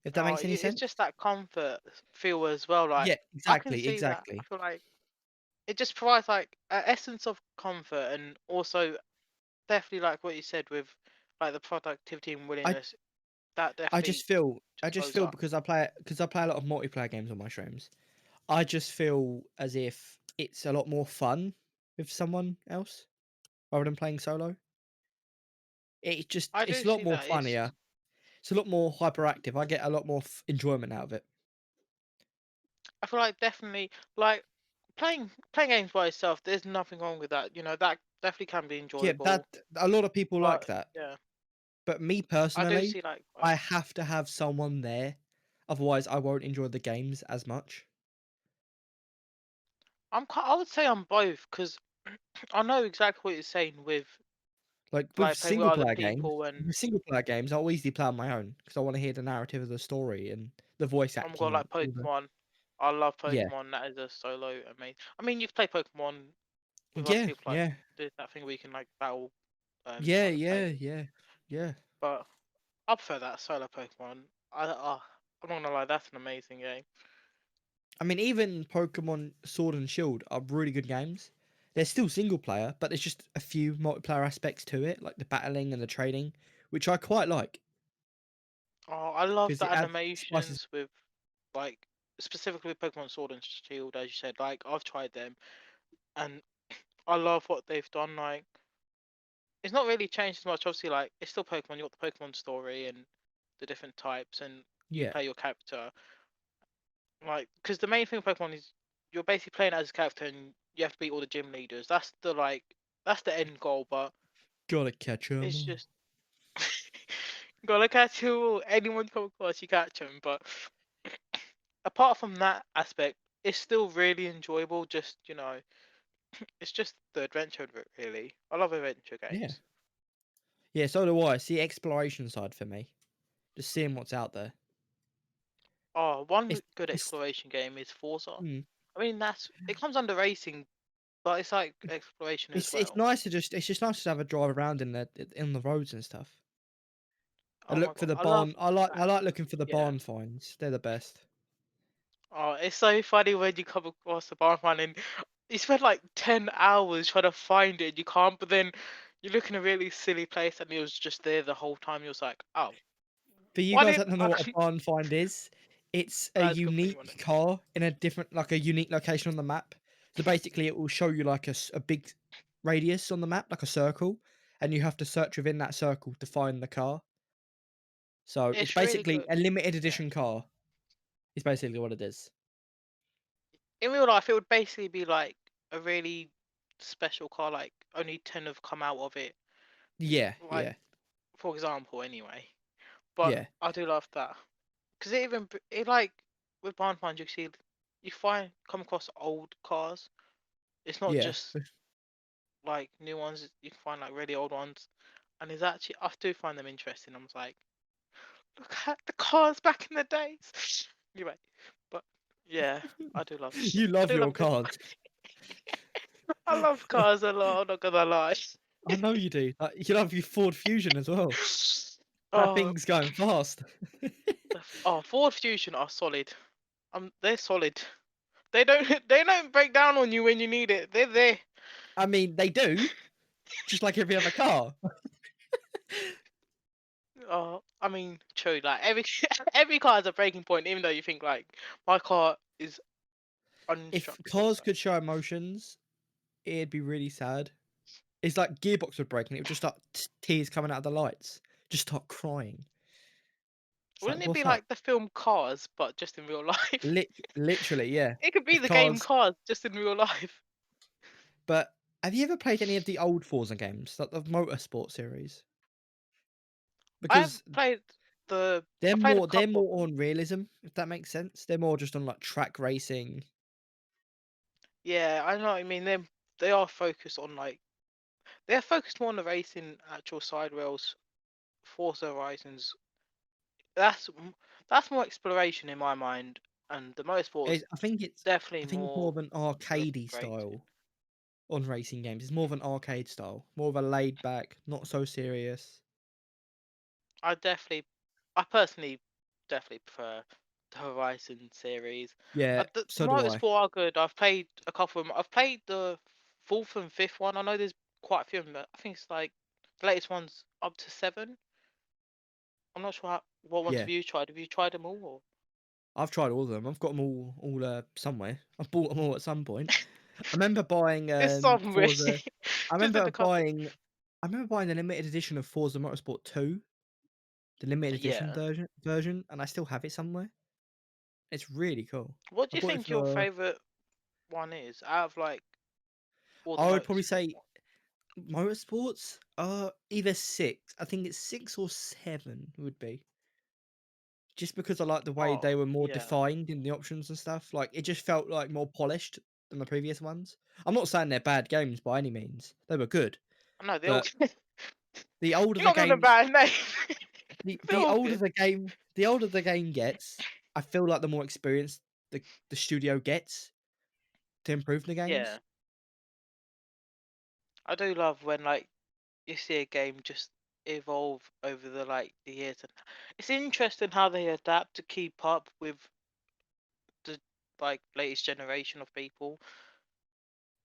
[SPEAKER 2] If that
[SPEAKER 1] Oh,
[SPEAKER 2] makes any
[SPEAKER 1] it's
[SPEAKER 2] sense.
[SPEAKER 1] just that comfort feel as well. Like,
[SPEAKER 2] Yeah,
[SPEAKER 1] I can
[SPEAKER 2] exactly,
[SPEAKER 1] see that. I
[SPEAKER 2] exactly.
[SPEAKER 1] feel like it just provides like an essence of comfort and also definitely like what you said with like the productivity and
[SPEAKER 2] I
[SPEAKER 1] willingness. That
[SPEAKER 2] I just
[SPEAKER 1] definitely
[SPEAKER 2] feel I
[SPEAKER 1] just
[SPEAKER 2] just
[SPEAKER 1] goes
[SPEAKER 2] feel
[SPEAKER 1] up.
[SPEAKER 2] because I play a lot of multiplayer games on my streams. I just feel as if it's a lot more fun with someone else rather than playing solo.
[SPEAKER 1] I
[SPEAKER 2] It's
[SPEAKER 1] do
[SPEAKER 2] a lot
[SPEAKER 1] see
[SPEAKER 2] more
[SPEAKER 1] that.
[SPEAKER 2] funnier. It's a lot more hyperactive. I get a lot more enjoyment out of it.
[SPEAKER 1] I feel like definitely like playing games by yourself. There's nothing wrong with that. That definitely can be
[SPEAKER 2] Yeah, that
[SPEAKER 1] enjoyable.
[SPEAKER 2] a lot of people
[SPEAKER 1] But
[SPEAKER 2] like that.
[SPEAKER 1] yeah,
[SPEAKER 2] But me
[SPEAKER 1] I do
[SPEAKER 2] personally,
[SPEAKER 1] see like
[SPEAKER 2] I have to have someone there. Otherwise, I won't enjoy the games as much.
[SPEAKER 1] I would say I'm both because I know exactly what you're saying
[SPEAKER 2] Like
[SPEAKER 1] like playing with other people and
[SPEAKER 2] with single player games, I'll easily play on my own because I want to hear the narrative of the story and the voice
[SPEAKER 1] I'm got
[SPEAKER 2] acting and
[SPEAKER 1] like
[SPEAKER 2] all the
[SPEAKER 1] Pokemon. I love
[SPEAKER 2] yeah,
[SPEAKER 1] Pokemon. That is a solo amazing. I mean, you can play Pokemon with other
[SPEAKER 2] yeah,
[SPEAKER 1] people.
[SPEAKER 2] yeah,
[SPEAKER 1] There's that thing where you can like battle each
[SPEAKER 2] yeah,
[SPEAKER 1] other
[SPEAKER 2] yeah,
[SPEAKER 1] players.
[SPEAKER 2] yeah, yeah.
[SPEAKER 1] But I prefer that solo Pokemon. I'm not gonna lie, that's an amazing game.
[SPEAKER 2] I mean, even Pokemon Sword and Shield are really good games. They're still single player, but there's just a few multiplayer aspects to it, like the battling and the trading, which I quite like
[SPEAKER 1] Oh, I love
[SPEAKER 2] because
[SPEAKER 1] the
[SPEAKER 2] it adds spices.
[SPEAKER 1] animations with like specifically with Pokemon Sword and Shield, as you said. Like I've tried them, and I love what they've done. Like it's not really changed as much. Obviously, like it's still Pokemon. You got the Pokemon story and the different types, and you
[SPEAKER 2] Yeah,
[SPEAKER 1] play your character. Like, because the main thing with Pokemon is you're basically playing as a character, and you have to beat all the gym leaders. That's the end goal. But
[SPEAKER 2] gotta catch 'em
[SPEAKER 1] it's
[SPEAKER 2] all.
[SPEAKER 1] just gotta catch you. Anyone come across, you catch them. But apart from that aspect, it's still really enjoyable. Just it's just the adventure of it, really. I love adventure
[SPEAKER 2] Yeah,
[SPEAKER 1] games.
[SPEAKER 2] yeah. So do I. It's the exploration side for me, just seeing what's out there.
[SPEAKER 1] Oh, one
[SPEAKER 2] It's
[SPEAKER 1] good
[SPEAKER 2] it's
[SPEAKER 1] exploration game is Forza.
[SPEAKER 2] mm,
[SPEAKER 1] I mean, it comes under racing, but it's like exploration as
[SPEAKER 2] it's
[SPEAKER 1] well.
[SPEAKER 2] nice to just it's just nice to have a drive around in the roads and stuff. I
[SPEAKER 1] Oh my
[SPEAKER 2] look for
[SPEAKER 1] god,
[SPEAKER 2] the
[SPEAKER 1] I love
[SPEAKER 2] barn. I
[SPEAKER 1] that.
[SPEAKER 2] like looking for the
[SPEAKER 1] Yeah.
[SPEAKER 2] barn finds. They're the best.
[SPEAKER 1] Oh, it's so funny when you come across the barn find and you spend like 10 hours trying to find it and you can't, but then you look in a really silly place and it was just there the whole time. You was like, oh,
[SPEAKER 2] For you
[SPEAKER 1] why
[SPEAKER 2] guys that
[SPEAKER 1] didn't
[SPEAKER 2] don't know
[SPEAKER 1] I?
[SPEAKER 2] what a barn find is, it's a
[SPEAKER 1] That's a good thing, wasn't
[SPEAKER 2] unique car in a different, like a unique location on the map. So basically, it will show you like a big radius on the map, like a circle, and you have to search within that circle to find the car. So
[SPEAKER 1] it?
[SPEAKER 2] it's
[SPEAKER 1] It's really
[SPEAKER 2] basically
[SPEAKER 1] good.
[SPEAKER 2] a limited
[SPEAKER 1] Yeah.
[SPEAKER 2] edition car. Is basically what it is.
[SPEAKER 1] In real life, it would basically be like a really special car, like only 10 have come out of it.
[SPEAKER 2] Yeah,
[SPEAKER 1] Like,
[SPEAKER 2] yeah,
[SPEAKER 1] for example, anyway. But
[SPEAKER 2] yeah,
[SPEAKER 1] I do love that. Because it like, with barn finds, you come across old cars. It's not
[SPEAKER 2] yeah.
[SPEAKER 1] just like new ones. You can find like really old ones, and it's actually I do find them interesting. I'm like, look at the cars back in the days. Anyway, but yeah, I do love
[SPEAKER 2] You
[SPEAKER 1] I
[SPEAKER 2] love
[SPEAKER 1] do
[SPEAKER 2] your
[SPEAKER 1] love good.
[SPEAKER 2] cars.
[SPEAKER 1] I love cars a lot. I'm not gonna lie.
[SPEAKER 2] I know you do. You love your Ford Fusion as well. That
[SPEAKER 1] Oh,
[SPEAKER 2] thing's going fast.
[SPEAKER 1] Ford Fusion are solid. They're solid. They don't break down on you when you need it. They're there.
[SPEAKER 2] I mean, they do, just like every other car.
[SPEAKER 1] Oh, I mean, true. Like every every car has a breaking point, even though you think like my car is
[SPEAKER 2] If
[SPEAKER 1] indestructible.
[SPEAKER 2] cars
[SPEAKER 1] So
[SPEAKER 2] could show emotions, it'd be really sad. It's like gearbox would break and it would just start tears coming out of the lights. Just start crying. It's like,
[SPEAKER 1] wouldn't it be
[SPEAKER 2] what's up?
[SPEAKER 1] like the film Cars, but just in real life?
[SPEAKER 2] Literally, yeah.
[SPEAKER 1] It could be
[SPEAKER 2] If
[SPEAKER 1] the game
[SPEAKER 2] cars,
[SPEAKER 1] Cars, just in real life.
[SPEAKER 2] but have you ever played any of the old Forza games, like the Motorsport series?
[SPEAKER 1] I've
[SPEAKER 2] Because
[SPEAKER 1] played I played a
[SPEAKER 2] they're
[SPEAKER 1] couple of
[SPEAKER 2] more
[SPEAKER 1] them.
[SPEAKER 2] on realism, if that makes sense. They're more just on like track racing.
[SPEAKER 1] Yeah, I know what I mean. They are focused on like they're focused more on the racing actual side, whereas Forza Horizons that's m- that's more exploration in my mind, and the motorsports
[SPEAKER 2] I
[SPEAKER 1] definitely
[SPEAKER 2] think it's more
[SPEAKER 1] more
[SPEAKER 2] of an
[SPEAKER 1] the
[SPEAKER 2] arcadey
[SPEAKER 1] racing.
[SPEAKER 2] style on racing games. It's more of an arcade style, more of a laid back, not so serious.
[SPEAKER 1] I definitely, I personally definitely prefer the Horizon series.
[SPEAKER 2] Yeah,
[SPEAKER 1] The
[SPEAKER 2] so do I.
[SPEAKER 1] motorsport are good. I've played a couple of them. I've played the fourth and fifth one. I know there's quite a few of them. I think it's like the latest one's up to seven. I'm not sure what ones
[SPEAKER 2] Yeah,
[SPEAKER 1] have you tried. Have you tried them all? Or?
[SPEAKER 2] I've tried all of them. I've got them all somewhere. I've bought them all at some point. I remember buying
[SPEAKER 1] There's some really,
[SPEAKER 2] Forza. I
[SPEAKER 1] just in
[SPEAKER 2] remember
[SPEAKER 1] a couple.
[SPEAKER 2] buying. I remember buying the limited edition of Forza Motorsport 2, the limited edition
[SPEAKER 1] Yeah.
[SPEAKER 2] version, and I still have it somewhere. It's really cool.
[SPEAKER 1] What do
[SPEAKER 2] I
[SPEAKER 1] you
[SPEAKER 2] bought it
[SPEAKER 1] think your
[SPEAKER 2] for.
[SPEAKER 1] favorite one is out of like all the
[SPEAKER 2] I would probably
[SPEAKER 1] motorsport
[SPEAKER 2] say
[SPEAKER 1] ones?
[SPEAKER 2] Motorsports are either 6. I think it's 6 or 7 would be. Just because I like the way
[SPEAKER 1] Oh
[SPEAKER 2] they were more
[SPEAKER 1] yeah.
[SPEAKER 2] defined in the options and stuff. Like it just felt like more polished than the previous ones. I'm not saying they're bad games by any means. They were good,
[SPEAKER 1] I know they all.
[SPEAKER 2] but the older
[SPEAKER 1] You're
[SPEAKER 2] the
[SPEAKER 1] not giving them a
[SPEAKER 2] game,
[SPEAKER 1] bad name. They're
[SPEAKER 2] the
[SPEAKER 1] all
[SPEAKER 2] older
[SPEAKER 1] good.
[SPEAKER 2] the game, the older the game gets, I feel like the more experience the studio gets to improve the
[SPEAKER 1] Yeah,
[SPEAKER 2] games.
[SPEAKER 1] I do love when like you see a game just. evolve over the years, and it's interesting how they adapt to keep up with the latest generation of people.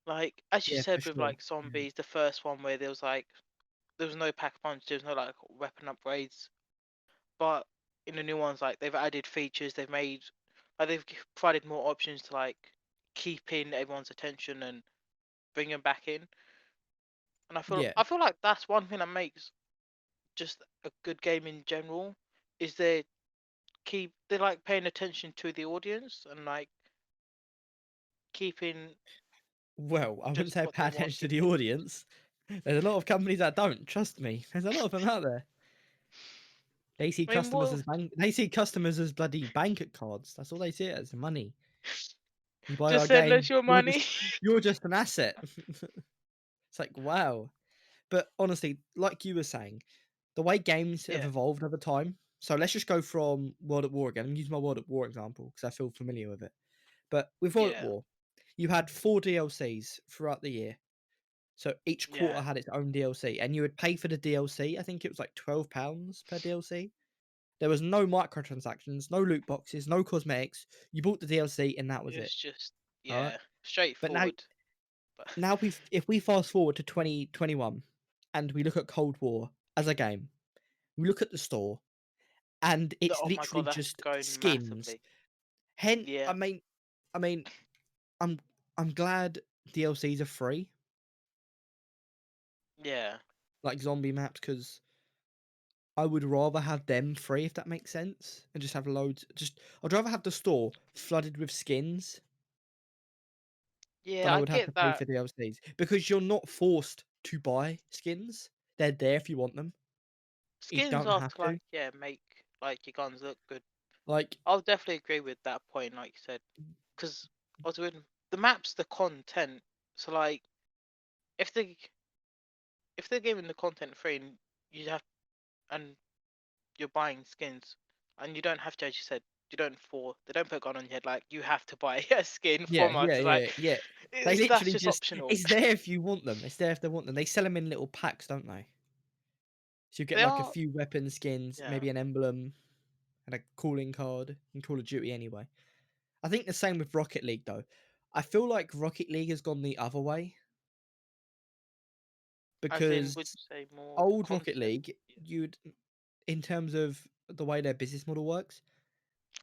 [SPEAKER 1] Like as you
[SPEAKER 2] Yeah, for
[SPEAKER 1] said with
[SPEAKER 2] sure.
[SPEAKER 1] like
[SPEAKER 2] Yeah.
[SPEAKER 1] zombies, the first one where there was no pack punch, there was no like weapon upgrades. But in the new ones, like they've added features, provided more options to keep in everyone's attention and bring them back in. And
[SPEAKER 2] Yeah.
[SPEAKER 1] I feel like that's one thing that makes just a good game in general is they're like paying attention to the audience and like keeping
[SPEAKER 2] Well, I wouldn't
[SPEAKER 1] just
[SPEAKER 2] say
[SPEAKER 1] what
[SPEAKER 2] pay
[SPEAKER 1] they want
[SPEAKER 2] attention to the
[SPEAKER 1] keeping.
[SPEAKER 2] audience. There's a lot of companies that don't, trust me. There's a lot of them out there. They see
[SPEAKER 1] I mean,
[SPEAKER 2] customers
[SPEAKER 1] well,
[SPEAKER 2] as they see customers as bloody bank cards. That's all they see it as, money. You buy
[SPEAKER 1] just
[SPEAKER 2] our
[SPEAKER 1] send
[SPEAKER 2] game,
[SPEAKER 1] us your
[SPEAKER 2] you're
[SPEAKER 1] money.
[SPEAKER 2] just you're just an asset. It's like, wow. But honestly, like you were saying, the way games have
[SPEAKER 1] Yeah,
[SPEAKER 2] evolved over time. So let's just go from World at War again. I'm using my World at War example because I feel familiar with it. But with World at
[SPEAKER 1] yeah,
[SPEAKER 2] War, you had 4 DLCs throughout the year. So each
[SPEAKER 1] yeah.
[SPEAKER 2] quarter had its own DLC, and you would pay for the DLC. I think it was like £12 per DLC. There was no microtransactions, no loot boxes, no cosmetics. You bought the DLC, and that was it.
[SPEAKER 1] It's just
[SPEAKER 2] All right.
[SPEAKER 1] yeah,
[SPEAKER 2] But now,
[SPEAKER 1] straightforward. But
[SPEAKER 2] now if we fast forward to 2021, and we look at Cold War as a game, we look at the store, and it's
[SPEAKER 1] oh my
[SPEAKER 2] literally
[SPEAKER 1] god, that's
[SPEAKER 2] just
[SPEAKER 1] going
[SPEAKER 2] skins.
[SPEAKER 1] massively.
[SPEAKER 2] Hen,
[SPEAKER 1] Yeah,
[SPEAKER 2] I mean, I'm I'm glad DLCs are free,
[SPEAKER 1] yeah.
[SPEAKER 2] like zombie maps, because I would rather have them free, if that makes sense, and just have loads. I'd rather have the store flooded with skins than
[SPEAKER 1] Yeah,
[SPEAKER 2] I
[SPEAKER 1] I
[SPEAKER 2] would have to
[SPEAKER 1] get
[SPEAKER 2] pay
[SPEAKER 1] that.
[SPEAKER 2] for DLCs, because you're not forced to buy skins. They're there if you want them. You
[SPEAKER 1] Skins
[SPEAKER 2] don't
[SPEAKER 1] are
[SPEAKER 2] have
[SPEAKER 1] to
[SPEAKER 2] to.
[SPEAKER 1] yeah, make your guns look good.
[SPEAKER 2] Like,
[SPEAKER 1] I'll definitely agree with that point, like you said, because I was with the maps, the content. So if they if they're giving the content free and you have and you're buying skins and you don't have to, as you said, they don't put a gun on your head like you have to buy a skin
[SPEAKER 2] yeah,
[SPEAKER 1] from us.
[SPEAKER 2] yeah,
[SPEAKER 1] It's
[SPEAKER 2] yeah,
[SPEAKER 1] like
[SPEAKER 2] yeah. They
[SPEAKER 1] that's
[SPEAKER 2] literally
[SPEAKER 1] just
[SPEAKER 2] just,
[SPEAKER 1] optional.
[SPEAKER 2] it's there if you want them. It's there if they want them. They sell them in little packs, don't they? So you get
[SPEAKER 1] They
[SPEAKER 2] like a
[SPEAKER 1] are
[SPEAKER 2] few weapon skins,
[SPEAKER 1] yeah.
[SPEAKER 2] maybe an emblem, and a calling card in Call of Duty anyway. I think the same with Rocket League though. I feel like Rocket League has gone the other way,
[SPEAKER 1] As in,
[SPEAKER 2] because
[SPEAKER 1] would you say more
[SPEAKER 2] old Rocket
[SPEAKER 1] content?
[SPEAKER 2] League, you'd, in terms of the way their business model works,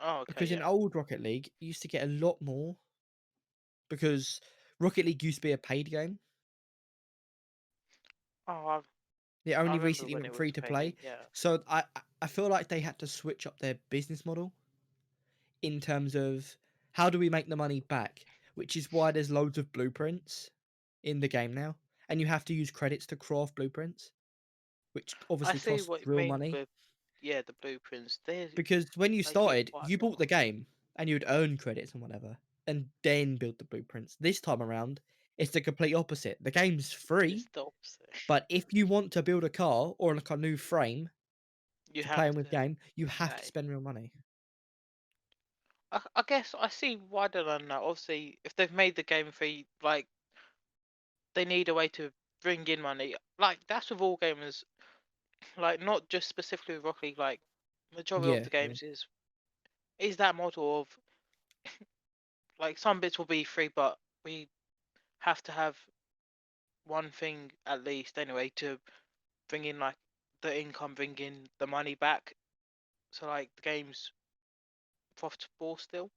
[SPEAKER 1] Oh, okay,
[SPEAKER 2] because in
[SPEAKER 1] yeah.
[SPEAKER 2] old Rocket League, you used to get a lot more, because Rocket League used to be a paid game.
[SPEAKER 1] Oh,
[SPEAKER 2] It
[SPEAKER 1] I
[SPEAKER 2] only
[SPEAKER 1] remember
[SPEAKER 2] recently
[SPEAKER 1] when
[SPEAKER 2] went
[SPEAKER 1] it
[SPEAKER 2] free
[SPEAKER 1] was
[SPEAKER 2] to
[SPEAKER 1] paid game.
[SPEAKER 2] play.
[SPEAKER 1] Yeah,
[SPEAKER 2] So I feel like they had to switch up their business model in terms of how do we make the money back, which is why there's loads of blueprints in the game now, and you have to use credits to craft blueprints, which
[SPEAKER 1] I
[SPEAKER 2] obviously
[SPEAKER 1] see
[SPEAKER 2] costs
[SPEAKER 1] what you
[SPEAKER 2] real
[SPEAKER 1] mean
[SPEAKER 2] money.
[SPEAKER 1] with the blueprints.
[SPEAKER 2] Because when you
[SPEAKER 1] They get
[SPEAKER 2] started,
[SPEAKER 1] quite
[SPEAKER 2] you
[SPEAKER 1] a
[SPEAKER 2] bought
[SPEAKER 1] lot.
[SPEAKER 2] the game and you'd earn credits and whatever, and then build the blueprints. This time around, it's the complete opposite. The game's
[SPEAKER 1] It's
[SPEAKER 2] free,
[SPEAKER 1] the opposite.
[SPEAKER 2] but if you want to build a car or like a new frame
[SPEAKER 1] You
[SPEAKER 2] to
[SPEAKER 1] have
[SPEAKER 2] play in with
[SPEAKER 1] to
[SPEAKER 2] game, you have to
[SPEAKER 1] pay.
[SPEAKER 2] spend real money.
[SPEAKER 1] I guess I see why they've done that. Obviously, if they've made the game free, they need a way to bring in money. Like that's with all gamers. Like not just specifically with Rocket League. Like majority of
[SPEAKER 2] Yeah,
[SPEAKER 1] the
[SPEAKER 2] yeah,
[SPEAKER 1] games is that model of some bits will be free, but we have to have one thing at least anyway to bring in the income, bring in the money back. So the game's profitable still.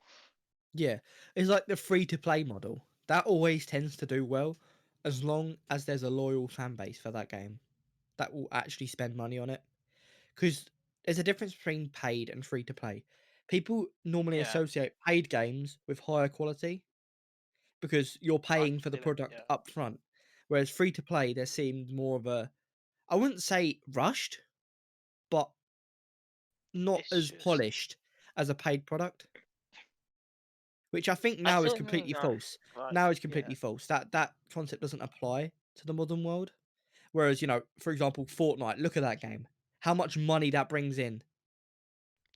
[SPEAKER 2] yeah. It's like the free to play model. That always tends to do well as long as there's a loyal fan base for that game that will actually spend money on it. Because there's a difference between paid and free to play. People normally
[SPEAKER 1] Yeah,
[SPEAKER 2] associate paid games with higher quality because you're
[SPEAKER 1] I
[SPEAKER 2] paying
[SPEAKER 1] can
[SPEAKER 2] for the
[SPEAKER 1] see that.
[SPEAKER 2] product
[SPEAKER 1] Yeah,
[SPEAKER 2] up front. Whereas free to play, there seemed more of a, I wouldn't say rushed, but not
[SPEAKER 1] it's
[SPEAKER 2] as
[SPEAKER 1] just
[SPEAKER 2] polished as a paid product, which I think
[SPEAKER 1] I
[SPEAKER 2] now
[SPEAKER 1] see
[SPEAKER 2] is
[SPEAKER 1] what you mean
[SPEAKER 2] completely
[SPEAKER 1] though.
[SPEAKER 2] false. Now is
[SPEAKER 1] Yeah,
[SPEAKER 2] completely false. That concept doesn't apply to the modern world. Whereas, for example, Fortnite, look at that game. How much money that brings in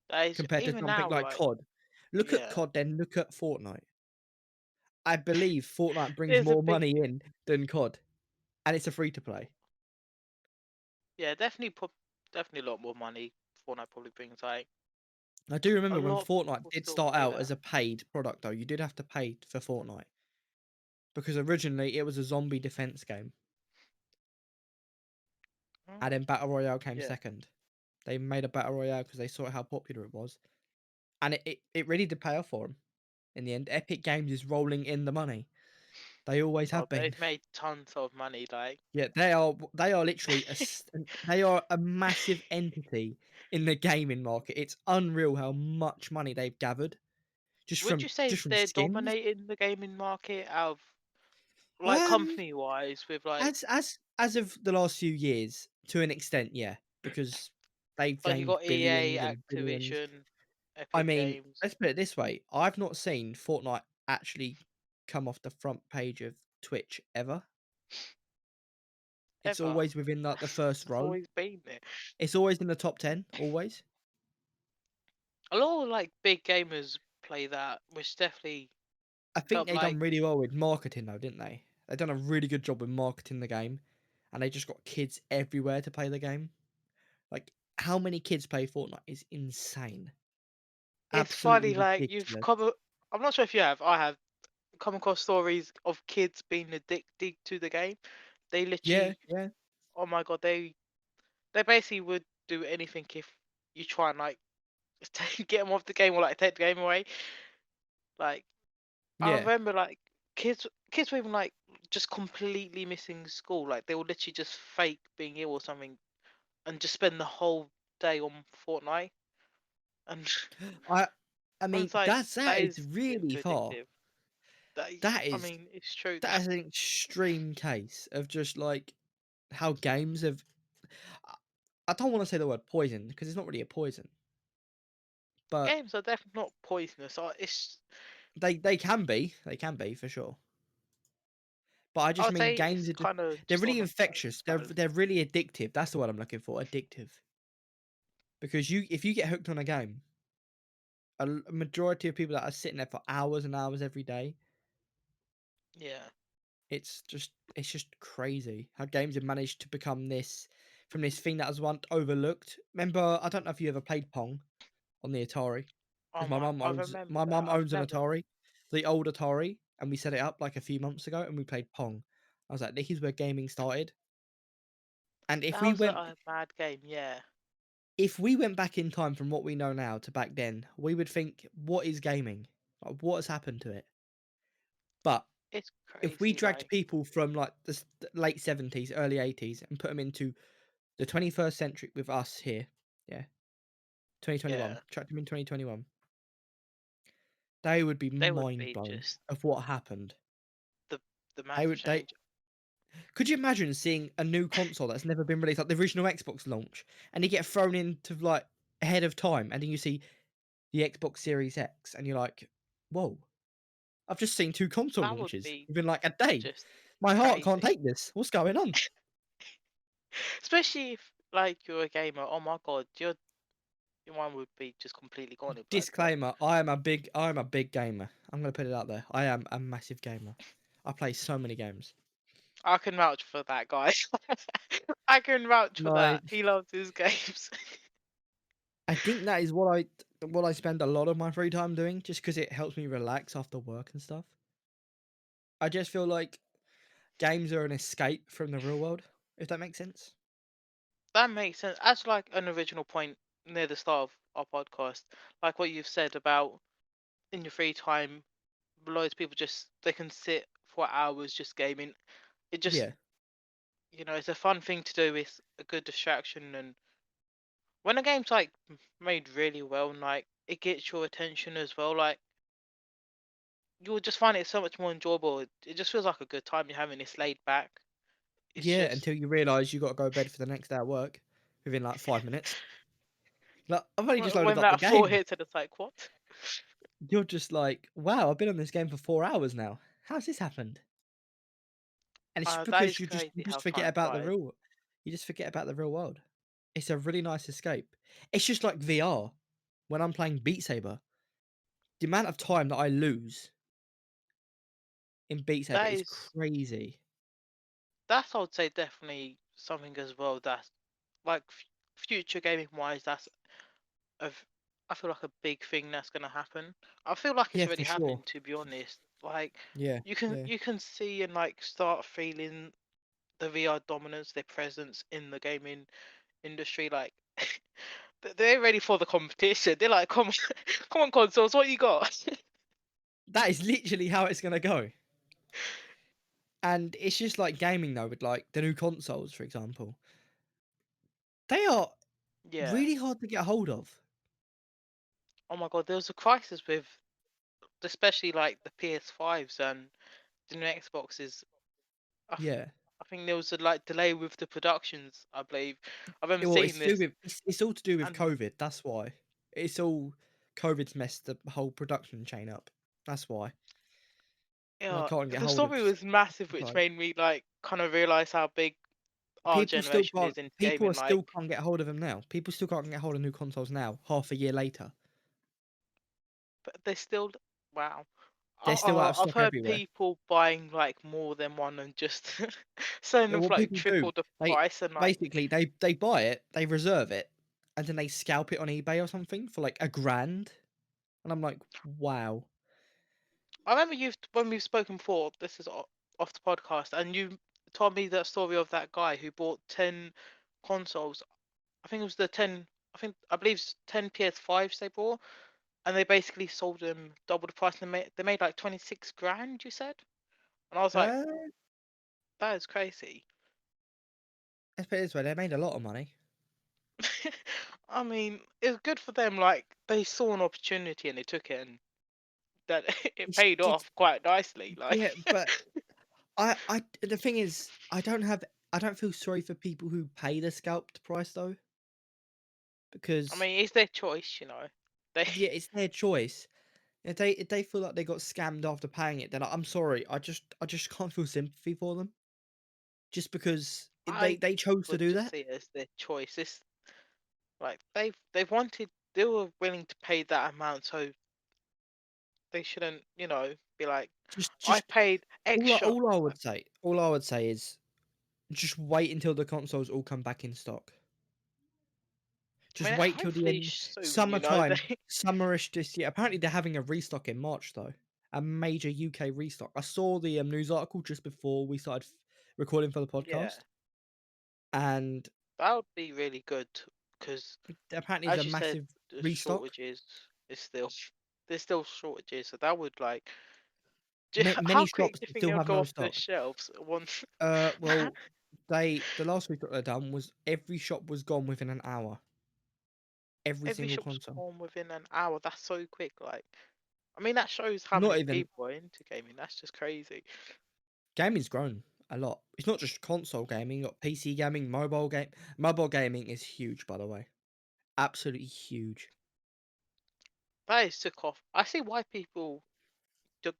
[SPEAKER 1] that is
[SPEAKER 2] compared to
[SPEAKER 1] even
[SPEAKER 2] something
[SPEAKER 1] now.
[SPEAKER 2] like COD. Look at
[SPEAKER 1] Yeah,
[SPEAKER 2] COD, then look at Fortnite. I believe Fortnite brings
[SPEAKER 1] there's a
[SPEAKER 2] more
[SPEAKER 1] big
[SPEAKER 2] money in than COD, and it's a free to play.
[SPEAKER 1] Yeah, definitely a lot more money. Fortnite probably brings like
[SPEAKER 2] I do
[SPEAKER 1] a
[SPEAKER 2] remember when
[SPEAKER 1] lot of
[SPEAKER 2] Fortnite
[SPEAKER 1] people
[SPEAKER 2] did
[SPEAKER 1] still
[SPEAKER 2] start
[SPEAKER 1] play
[SPEAKER 2] out
[SPEAKER 1] that.
[SPEAKER 2] as a paid product, though. You did have to pay for Fortnite because originally it was a zombie defense game,
[SPEAKER 1] Mm,
[SPEAKER 2] and then Battle Royale came
[SPEAKER 1] yeah,
[SPEAKER 2] second. They made a Battle Royale because they saw how popular it was, and it really did pay off for them in the end. Epic Games is rolling in the money. They always
[SPEAKER 1] oh,
[SPEAKER 2] have been.
[SPEAKER 1] they've made tons of money. Like
[SPEAKER 2] Yeah, they are literally they are a massive entity in the gaming market. It's unreal how much money they've gathered just
[SPEAKER 1] would
[SPEAKER 2] from
[SPEAKER 1] you say
[SPEAKER 2] just from
[SPEAKER 1] they're
[SPEAKER 2] skins.
[SPEAKER 1] dominating the gaming market out of like
[SPEAKER 2] Um,
[SPEAKER 1] company wise with like
[SPEAKER 2] as of the last few years, to an extent, yeah, because they've
[SPEAKER 1] you
[SPEAKER 2] gained
[SPEAKER 1] got EA,
[SPEAKER 2] billions and billions.
[SPEAKER 1] Activision,
[SPEAKER 2] I
[SPEAKER 1] Epic
[SPEAKER 2] mean,
[SPEAKER 1] Games.
[SPEAKER 2] let's put it this way: I've not seen Fortnite actually come off the front page of Twitch ever. It's
[SPEAKER 1] Ever.
[SPEAKER 2] always within like the first
[SPEAKER 1] It's
[SPEAKER 2] row.
[SPEAKER 1] always been there.
[SPEAKER 2] It's always in the top 10, always.
[SPEAKER 1] A lot of like big gamers play that, which definitely
[SPEAKER 2] I think
[SPEAKER 1] help
[SPEAKER 2] they done
[SPEAKER 1] like
[SPEAKER 2] really well with marketing though, didn't they? They done a really good job with marketing the game, and they just got kids everywhere to play the game. Like, how many kids play Fortnite is insane.
[SPEAKER 1] it's
[SPEAKER 2] Absolutely
[SPEAKER 1] funny, like you've
[SPEAKER 2] ridiculous.
[SPEAKER 1] come I'm not sure if you have, I have come across stories of kids being addicted to the game. They
[SPEAKER 2] Yeah,
[SPEAKER 1] literally
[SPEAKER 2] yeah.
[SPEAKER 1] oh my god, they basically would do anything if you try and like get them off the game or like take the game away. Like I
[SPEAKER 2] Yeah.
[SPEAKER 1] remember like kids were even like just completely missing school. Like they would literally just fake being ill or something and just spend the whole day on Fortnite. And
[SPEAKER 2] I I
[SPEAKER 1] I
[SPEAKER 2] mean
[SPEAKER 1] was like,
[SPEAKER 2] that
[SPEAKER 1] that
[SPEAKER 2] is
[SPEAKER 1] is getting
[SPEAKER 2] really
[SPEAKER 1] too
[SPEAKER 2] far.
[SPEAKER 1] addictive. That
[SPEAKER 2] That
[SPEAKER 1] I
[SPEAKER 2] is
[SPEAKER 1] mean, it's true.
[SPEAKER 2] that is an extreme case of just like how games have I I don't want to say the word poison because it's not really a poison, but
[SPEAKER 1] Games are definitely not poisonous. It's
[SPEAKER 2] they can be for sure. But I
[SPEAKER 1] I
[SPEAKER 2] just
[SPEAKER 1] would
[SPEAKER 2] mean
[SPEAKER 1] say
[SPEAKER 2] games
[SPEAKER 1] it's
[SPEAKER 2] are just
[SPEAKER 1] kind of
[SPEAKER 2] they're
[SPEAKER 1] just
[SPEAKER 2] really
[SPEAKER 1] on a
[SPEAKER 2] infectious.
[SPEAKER 1] scale.
[SPEAKER 2] They're really addictive. That's the word I'm looking for, addictive. Because if you get hooked on a game, a majority of people that are sitting there for hours and hours every day,
[SPEAKER 1] Yeah.
[SPEAKER 2] it's just crazy how games have managed to become this from this thing that was once overlooked. Remember, I don't know if you ever played Pong on the Atari
[SPEAKER 1] Oh
[SPEAKER 2] because
[SPEAKER 1] I remember
[SPEAKER 2] my
[SPEAKER 1] that.
[SPEAKER 2] mum
[SPEAKER 1] I've
[SPEAKER 2] owns an
[SPEAKER 1] never.
[SPEAKER 2] Atari, the old Atari, and we set it up like a few months ago and we played Pong. I was like, this is where gaming started. And
[SPEAKER 1] That was a mad game. Yeah.
[SPEAKER 2] if we went back in time from what we know now to back then, we would think, what is gaming? Like, what has happened to it? But
[SPEAKER 1] It's
[SPEAKER 2] if we
[SPEAKER 1] crazy.
[SPEAKER 2] dragged
[SPEAKER 1] Like
[SPEAKER 2] people from like the late 70s, early 80s, and put them into the 21st century with us here, yeah, 2021,
[SPEAKER 1] yeah,
[SPEAKER 2] chucked them in 2021, they would be
[SPEAKER 1] they would
[SPEAKER 2] mind
[SPEAKER 1] be
[SPEAKER 2] blown
[SPEAKER 1] just
[SPEAKER 2] of what happened.
[SPEAKER 1] the
[SPEAKER 2] They
[SPEAKER 1] massive
[SPEAKER 2] would, they,
[SPEAKER 1] change.
[SPEAKER 2] could you imagine seeing a new console that's never been released, like the original Xbox launch, and you get thrown into like ahead of time, and then you see the Xbox Series X, and you're like, whoa, I've just seen 2 console
[SPEAKER 1] That would
[SPEAKER 2] launches
[SPEAKER 1] be
[SPEAKER 2] within, like, a day.
[SPEAKER 1] just
[SPEAKER 2] My heart can't
[SPEAKER 1] crazy.
[SPEAKER 2] take this. What's going on?
[SPEAKER 1] Especially if like you're a gamer. Oh my god, your one would be just completely gone if that dropped.
[SPEAKER 2] Disclaimer, I am a big gamer. I'm gonna put it out there. I am a massive gamer. I play so many games.
[SPEAKER 1] I can vouch for that, guys. I can vouch for that.
[SPEAKER 2] Like,
[SPEAKER 1] He loves his games.
[SPEAKER 2] I think that is what I spend a lot of my free time doing, just because it helps me relax after work and stuff. I just feel like games are an escape from the real world, if that makes sense.
[SPEAKER 1] That makes sense. As like an original point near the start of our podcast, like what you've said about in your free time, loads of people just they can sit for hours just gaming. It just
[SPEAKER 2] Yeah.
[SPEAKER 1] it's a fun thing to do. It's a good distraction, and when a game's like made really well, and like it gets your attention as well, like you'll just find it so much more enjoyable. It just feels like a good time you're having. It's laid back. It's
[SPEAKER 2] Yeah,
[SPEAKER 1] just
[SPEAKER 2] until you realise you gotta go to bed for the next day at work within, like, 5 minutes. Like, I've only just loaded
[SPEAKER 1] when
[SPEAKER 2] up the
[SPEAKER 1] that thought
[SPEAKER 2] game.
[SPEAKER 1] hits, and it's like what?
[SPEAKER 2] You're just like, "Wow, I've been on this game for 4 hours now. How's this happened?" And it's
[SPEAKER 1] That
[SPEAKER 2] because
[SPEAKER 1] is
[SPEAKER 2] you
[SPEAKER 1] crazy how
[SPEAKER 2] just forget
[SPEAKER 1] time
[SPEAKER 2] about the
[SPEAKER 1] flies.
[SPEAKER 2] real you just forget about the real world. It's a really nice escape. It's just like VR. When I'm playing Beat Saber, the amount of time that I lose in Beat Saber
[SPEAKER 1] That
[SPEAKER 2] is
[SPEAKER 1] is
[SPEAKER 2] crazy.
[SPEAKER 1] that's I would say definitely something as well. like future gaming wise, that's of I feel like a big thing that's gonna happen. I feel like it's
[SPEAKER 2] Yeah,
[SPEAKER 1] already
[SPEAKER 2] for sure.
[SPEAKER 1] happening, to be honest. Like
[SPEAKER 2] Yeah,
[SPEAKER 1] you can
[SPEAKER 2] yeah.
[SPEAKER 1] you can see and like start feeling the VR dominance, their presence in the gaming industry. Like they're ready for the competition. They're like, come on, come on, consoles, what you got?
[SPEAKER 2] That is literally how it's gonna go. And it's just like gaming though, with like the new consoles, for example. They are
[SPEAKER 1] Yeah.
[SPEAKER 2] really hard to get a hold of.
[SPEAKER 1] Oh my god, there was a crisis with especially like the PS5s and the new Xboxes. I, th-
[SPEAKER 2] Yeah.
[SPEAKER 1] I think there was a like delay with the productions. I believe I remember
[SPEAKER 2] Well, it's
[SPEAKER 1] seeing
[SPEAKER 2] to do
[SPEAKER 1] this,
[SPEAKER 2] with it's all to do with
[SPEAKER 1] and
[SPEAKER 2] COVID. That's why. It's all COVID's messed the whole production chain up. That's why. And they
[SPEAKER 1] yeah,
[SPEAKER 2] can't get
[SPEAKER 1] the
[SPEAKER 2] hold of
[SPEAKER 1] story was massive, which
[SPEAKER 2] supplies.
[SPEAKER 1] made me like kind of realize how big our generation is into
[SPEAKER 2] People
[SPEAKER 1] gaming.
[SPEAKER 2] are
[SPEAKER 1] Like,
[SPEAKER 2] still can't get hold of them now. People still can't get hold of new consoles now, half a year later.
[SPEAKER 1] but they still, wow.
[SPEAKER 2] They're still out of
[SPEAKER 1] I've
[SPEAKER 2] stock
[SPEAKER 1] heard
[SPEAKER 2] everywhere.
[SPEAKER 1] people buying like more than one and just selling
[SPEAKER 2] Yeah,
[SPEAKER 1] them for
[SPEAKER 2] what
[SPEAKER 1] like
[SPEAKER 2] people do,
[SPEAKER 1] triple the
[SPEAKER 2] they
[SPEAKER 1] price and like
[SPEAKER 2] basically they buy it, they reserve it, and then they scalp it on eBay or something for like $1,000. And I'm like, wow.
[SPEAKER 1] I remember when we've spoken before. This is off the podcast, and you told me that story of that guy who bought 10 consoles. I think it was the 10. I believe it's 10 PS5s they bought, and they basically sold them double the price. And they made like 26 grand. You said, and I was like,
[SPEAKER 2] Uh,
[SPEAKER 1] that is crazy.
[SPEAKER 2] let's put it this way, they made a lot of money.
[SPEAKER 1] I mean, it's good for them. Like they saw an opportunity and they took it, and that it paid
[SPEAKER 2] It's
[SPEAKER 1] off quite nicely. Like,
[SPEAKER 2] yeah, but the thing is, I don't feel sorry for people who pay the scalped price though,
[SPEAKER 1] I
[SPEAKER 2] because
[SPEAKER 1] mean, it's their choice, you know. They
[SPEAKER 2] yeah, it's their choice. If they feel like they got scammed after paying it, then I'm sorry. I just can't feel sympathy for them just because
[SPEAKER 1] I
[SPEAKER 2] they chose to
[SPEAKER 1] would
[SPEAKER 2] do
[SPEAKER 1] just
[SPEAKER 2] that.
[SPEAKER 1] see it as their choice. It's like they were willing to pay that amount, so they shouldn't, be like, I
[SPEAKER 2] Just
[SPEAKER 1] paid extra. Like,
[SPEAKER 2] all I would say is just wait until the consoles all come back in stock.
[SPEAKER 1] I
[SPEAKER 2] Just
[SPEAKER 1] mean,
[SPEAKER 2] wait till the
[SPEAKER 1] hopefully
[SPEAKER 2] end
[SPEAKER 1] soon,
[SPEAKER 2] summertime,
[SPEAKER 1] they
[SPEAKER 2] summerish this year. Apparently, they're having a restock in March though, a major UK restock. I saw the news article just before we started recording for the
[SPEAKER 1] yeah,
[SPEAKER 2] podcast, and
[SPEAKER 1] that would be really good because,
[SPEAKER 2] apparently, it's a
[SPEAKER 1] as you said,
[SPEAKER 2] massive
[SPEAKER 1] the
[SPEAKER 2] restock.
[SPEAKER 1] shortages is still there's still shortages, so that would like,
[SPEAKER 2] Many
[SPEAKER 1] how quick
[SPEAKER 2] shops
[SPEAKER 1] do you think
[SPEAKER 2] still
[SPEAKER 1] it'll
[SPEAKER 2] have
[SPEAKER 1] go
[SPEAKER 2] no
[SPEAKER 1] off the
[SPEAKER 2] stock.
[SPEAKER 1] shelves once?
[SPEAKER 2] Well, the last restock they done was every shop was gone within an hour. Every
[SPEAKER 1] Every
[SPEAKER 2] single
[SPEAKER 1] shop's
[SPEAKER 2] console.
[SPEAKER 1] gone within an hour. That's so quick. Like, I mean, that shows how
[SPEAKER 2] Not
[SPEAKER 1] many
[SPEAKER 2] even
[SPEAKER 1] people are into gaming. That's just crazy.
[SPEAKER 2] gaming's grown a lot. It's not just console gaming, you got PC gaming, mobile game. Mobile gaming is huge, by the way. Absolutely huge.
[SPEAKER 1] That is took off. I see why people